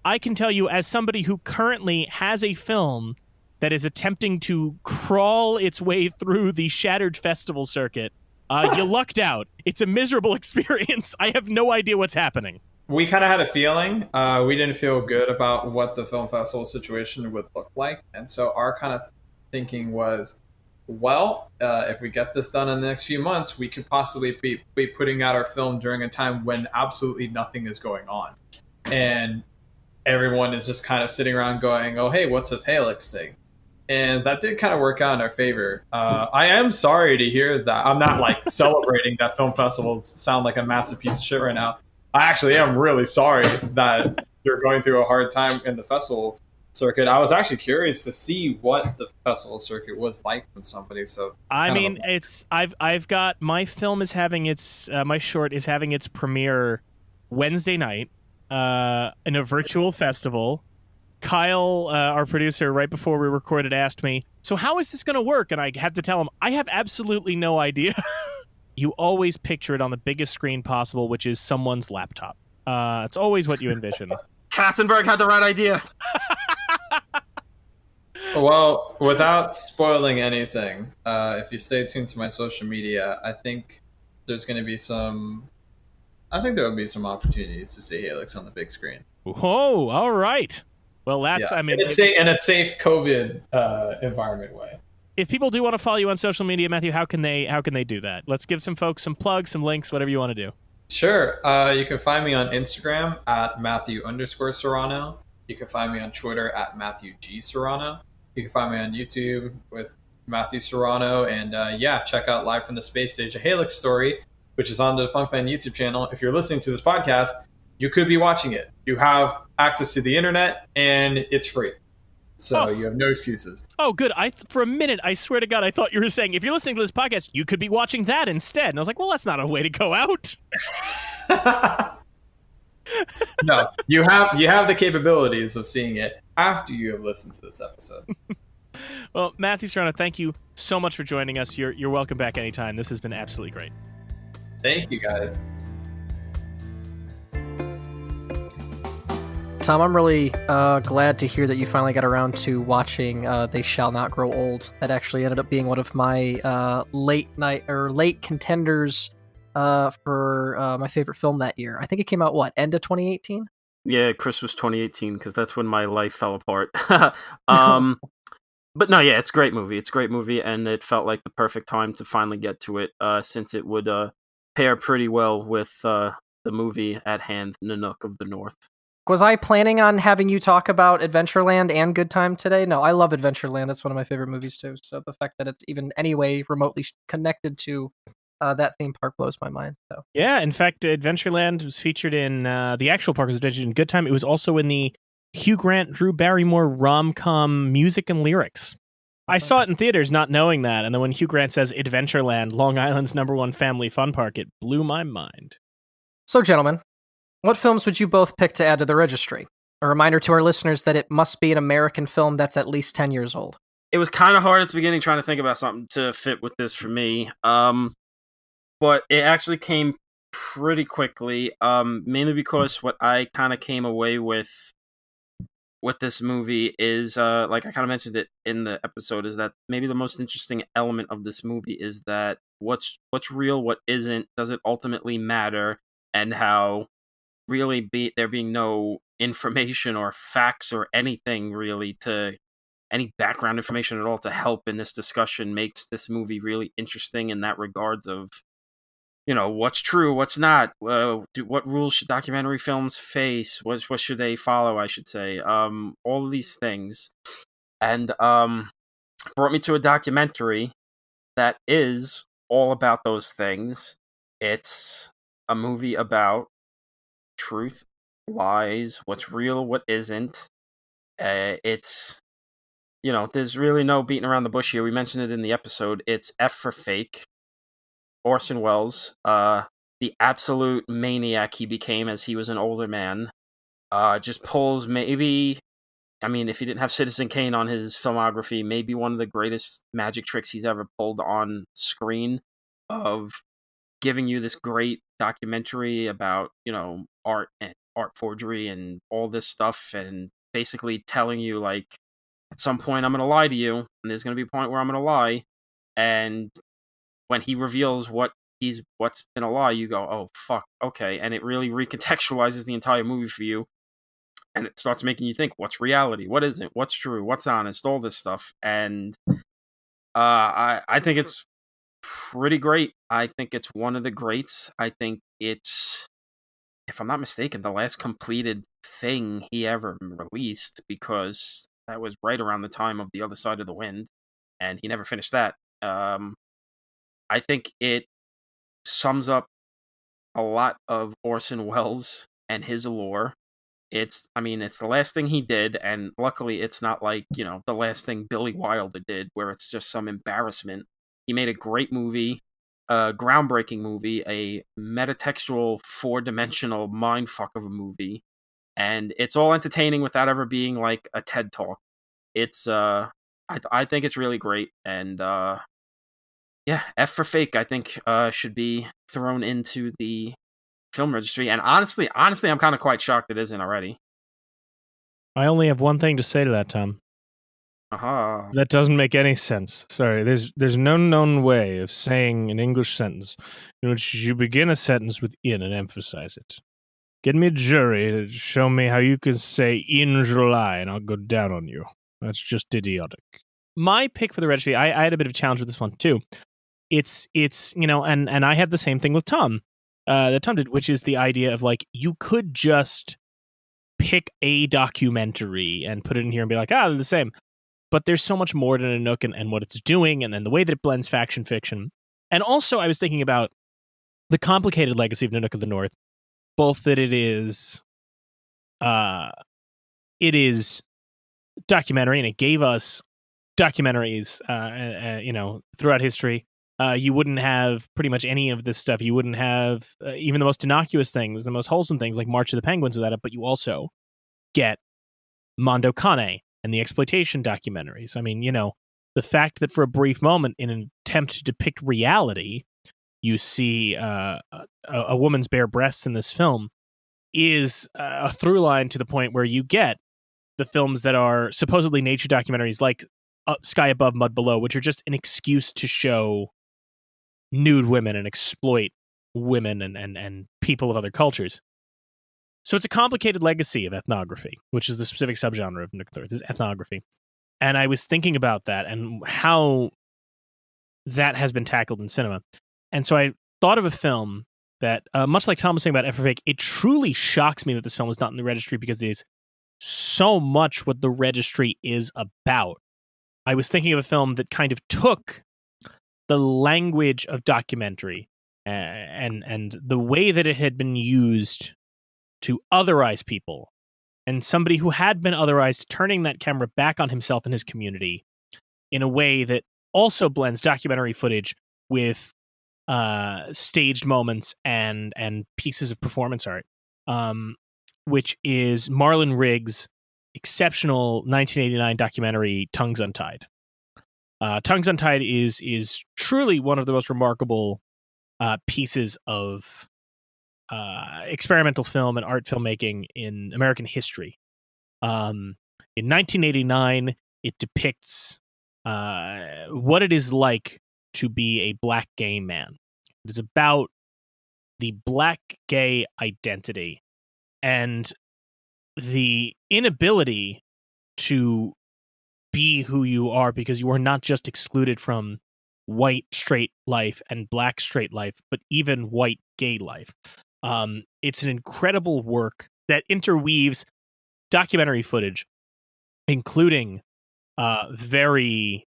I can tell you, as somebody who currently has a film that is attempting to crawl its way through the shattered festival circuit, you lucked out. It's a miserable experience. I have no idea what's happening. We kind of had a feeling. We didn't feel good about what the film festival situation would look like. And so our kind of thinking was, well, if we get this done in the next few months, we could possibly be putting out our film during a time when absolutely nothing is going on. And everyone is just kind of sitting around going, oh, hey, what's this Halyx thing? And that did kind of work out in our favor. I am sorry to hear that. I'm not like celebrating that film festivals sound like a massive piece of shit right now. I actually am really sorry that you're going through a hard time in the festival circuit. I was actually curious to see what the festival circuit was like from somebody. So I mean, I've got my film is having its my short is having its premiere Wednesday night in a virtual festival. Kyle, our producer, right before we recorded, asked me, "So how is this going to work?" And I had to tell him, "I have absolutely no idea." You always picture it on the biggest screen possible, which is someone's laptop. It's always what you envision. Katzenberg had the right idea. Well, without spoiling anything, if you stay tuned to my social media, I think there's going to be some. I think there will be some opportunities to see Halyx on the big screen. Whoa! All right. Well, that's. Yeah. I mean, in a safe COVID environment way. If people do want to follow you on social media, Matthew, how can they do that? Let's give some folks some plugs, some links, whatever you want to do. Sure. You can find me on Instagram at Matthew_Serrano. You can find me on Twitter at Matthew G. Serrano. You can find me on YouTube with Matthew Serrano. And check out Live from the Space Stage, a Halyx Story, which is on the Funkland YouTube channel. If you're listening to this podcast, you could be watching it. You have access to the internet, and it's free. So you have no excuses. Oh, good. For a minute, I swear to God, I thought you were saying, if you're listening to this podcast, you could be watching that instead. And I was like, well, that's not a way to go out. No, you have the capabilities of seeing it after you have listened to this episode. Well, Matthew Serrano, thank you so much for joining us. You're welcome back anytime. This has been absolutely great. Thank you, guys. Tom, I'm really glad to hear that you finally got around to watching They Shall Not Grow Old. That actually ended up being one of my late contenders for my favorite film that year. I think it came out, end of 2018? Yeah, Christmas 2018, because that's when my life fell apart. But no, yeah, it's a great movie. It's a great movie, and it felt like the perfect time to finally get to it, since it would pair pretty well with the movie at hand, Nanook of the North. Was I planning on having you talk about Adventureland and Good Time today? No, I love Adventureland. That's one of my favorite movies, too. So the fact that it's even any way remotely connected to that theme park blows my mind. So yeah, in fact, Adventureland was featured in the actual park was featured in Good Time. It was also in the Hugh Grant, Drew Barrymore rom-com music and lyrics. I saw it in theaters not knowing that, and then when Hugh Grant says Adventureland, Long Island's #1 family fun park, it blew my mind. So, gentlemen, what films would you both pick to add to the registry? A reminder to our listeners that it must be an American film that's at least 10 years old. It was kind of hard at the beginning trying to think about something to fit with this for me. But it actually came pretty quickly, mainly because what I kind of came away with this movie is, like I kind of mentioned it in the episode, is that maybe the most interesting element of this movie is that what's real, what isn't, does it ultimately matter, and how really there being no information or facts or anything really to any background information at all to help in this discussion makes this movie really interesting in that regards of, what's true, what's not, what rules should documentary films face, what should they follow, I should say, all of these things, and brought me to a documentary that is all about those things. It's a movie about truth, lies, what's real, what isn't. It's, there's really no beating around the bush here. We mentioned it in the episode. It's F for Fake. Orson Welles, the absolute maniac he became as he was an older man, just pulls maybe, if he didn't have Citizen Kane on his filmography, maybe one of the greatest magic tricks he's ever pulled on screen of giving you this great documentary about, art and art forgery and all this stuff, and basically telling you, like, at some point I'm going to lie to you, and there's going to be a point where I'm going to lie, and when he reveals what's been a lie, you go, oh, fuck, okay, and it really recontextualizes the entire movie for you, and it starts making you think, what's reality, what isn't, what's true, what's honest, all this stuff, and I think it's pretty great. I think it's one of the greats. I think it's, if I'm not mistaken, the last completed thing he ever released, because that was right around the time of The Other Side of the Wind, and he never finished that. I think it sums up a lot of Orson Welles and his lore, it's the last thing he did, and luckily it's not like, the last thing Billy Wilder did, where it's just some embarrassment. He made a great movie, a groundbreaking movie, a metatextual, four-dimensional mindfuck of a movie, and it's all entertaining without ever being like a TED Talk. It's I think it's really great, and yeah, F for Fake, I think should be thrown into the film registry, and honestly, I'm kind of quite shocked it isn't already. I only have one thing to say to that, Tom. Aha. That doesn't make any sense. Sorry, there's no known way of saying an English sentence in which you begin a sentence with "in" and emphasize it. Get me a jury to show me how you can say "in July" and I'll go down on you. That's just idiotic. My pick for the registry, I had a bit of a challenge with this one too. It's and I had the same thing with Tom, that Tom did, which is the idea of like you could just pick a documentary and put it in here and be like, they're the same. But there's so much more to Nanook and what it's doing, and then the way that it blends faction fiction. And also, I was thinking about the complicated legacy of Nanook of the North, both that it is documentary, and it gave us documentaries, throughout history. You wouldn't have pretty much any of this stuff. You wouldn't have even the most innocuous things, the most wholesome things like March of the Penguins without it, but you also get Mondo Cane and the exploitation documentaries. I mean, the fact that for a brief moment, in an attempt to depict reality, you see a woman's bare breasts in this film is a through line to the point where you get the films that are supposedly nature documentaries like Sky Above, Mud Below, which are just an excuse to show nude women and exploit women and people of other cultures. So it's a complicated legacy of ethnography, which is the specific subgenre of Nanook, is ethnography. And I was thinking about that and how that has been tackled in cinema. And so I thought of a film that, much like Tom was saying about F for Fake, it truly shocks me that this film is not in the registry because it is so much what the registry is about. I was thinking of a film that kind of took the language of documentary and the way that it had been used to otherize people, and somebody who had been otherized turning that camera back on himself and his community in a way that also blends documentary footage with staged moments and pieces of performance art, which is Marlon Riggs' exceptional 1989 documentary Tongues Untied. Tongues Untied is truly one of the most remarkable pieces of experimental film and art filmmaking in American history. In 1989, it depicts what it is like to be a black gay man. It is about the black gay identity and the inability to be who you are because you are not just excluded from white straight life and black straight life, but even white gay life. It's an incredible work that interweaves documentary footage, including very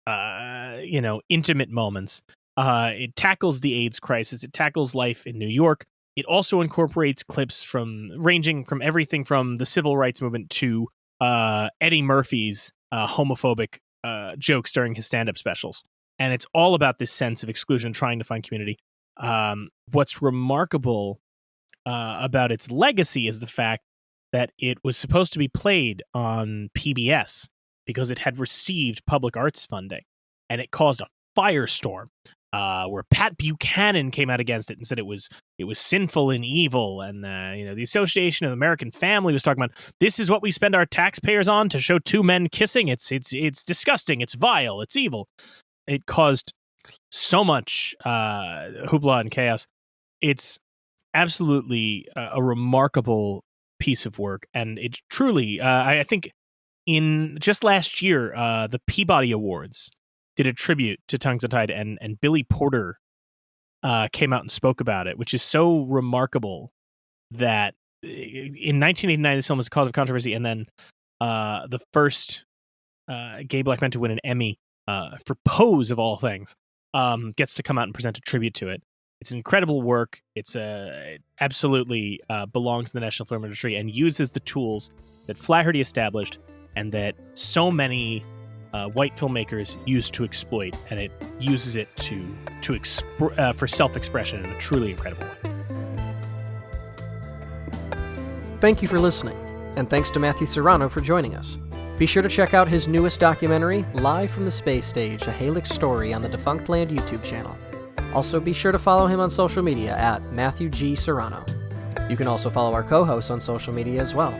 intimate moments. It tackles the AIDS crisis. It tackles life in New York. It also incorporates clips ranging from everything from the civil rights movement to Eddie Murphy's homophobic jokes during his stand-up specials. And it's all about this sense of exclusion, trying to find community. What's remarkable about its legacy is the fact that it was supposed to be played on PBS because it had received public arts funding, and it caused a firestorm where Pat Buchanan came out against it and said it was sinful and evil, and the Association of American Family was talking about, this is what we spend our taxpayers on to show two men kissing. It's disgusting. It's vile. It's evil. It caused so much hoopla and chaos. It's absolutely a remarkable piece of work, and it truly, I think, in just last year, the Peabody Awards did a tribute to Tongues Untied, and Billy Porter came out and spoke about it, which is so remarkable that in 1989 this film was a cause of controversy, and then the first gay black man to win an Emmy for Pose, of all things, gets to come out and present a tribute to it. It's an incredible work. It absolutely belongs to the National Film Registry and uses the tools that Flaherty established and that so many white filmmakers use to exploit, and it uses it for self-expression in a truly incredible way. Thank you for listening, and thanks to Matthew Serrano for joining us. Be sure to check out his newest documentary, Live from the Space Stage, A Halyx Story, on the Defunct Land YouTube channel. Also, be sure to follow him on social media at Matthew G. Serrano. You can also follow our co-hosts on social media as well.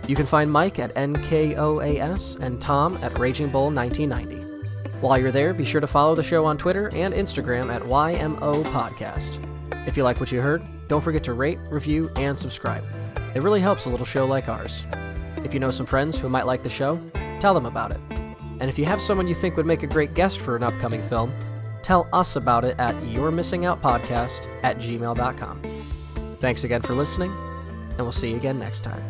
You can find Mike at NKOAS and Tom at Raging Bull 1990. While you're there, be sure to follow the show on Twitter and Instagram at YMO Podcast. If you like what you heard, don't forget to rate, review, and subscribe. It really helps a little show like ours. If you know some friends who might like the show, tell them about it. And if you have someone you think would make a great guest for an upcoming film, tell us about it at yourmissingoutpodcast@gmail.com. Thanks again for listening, and we'll see you again next time.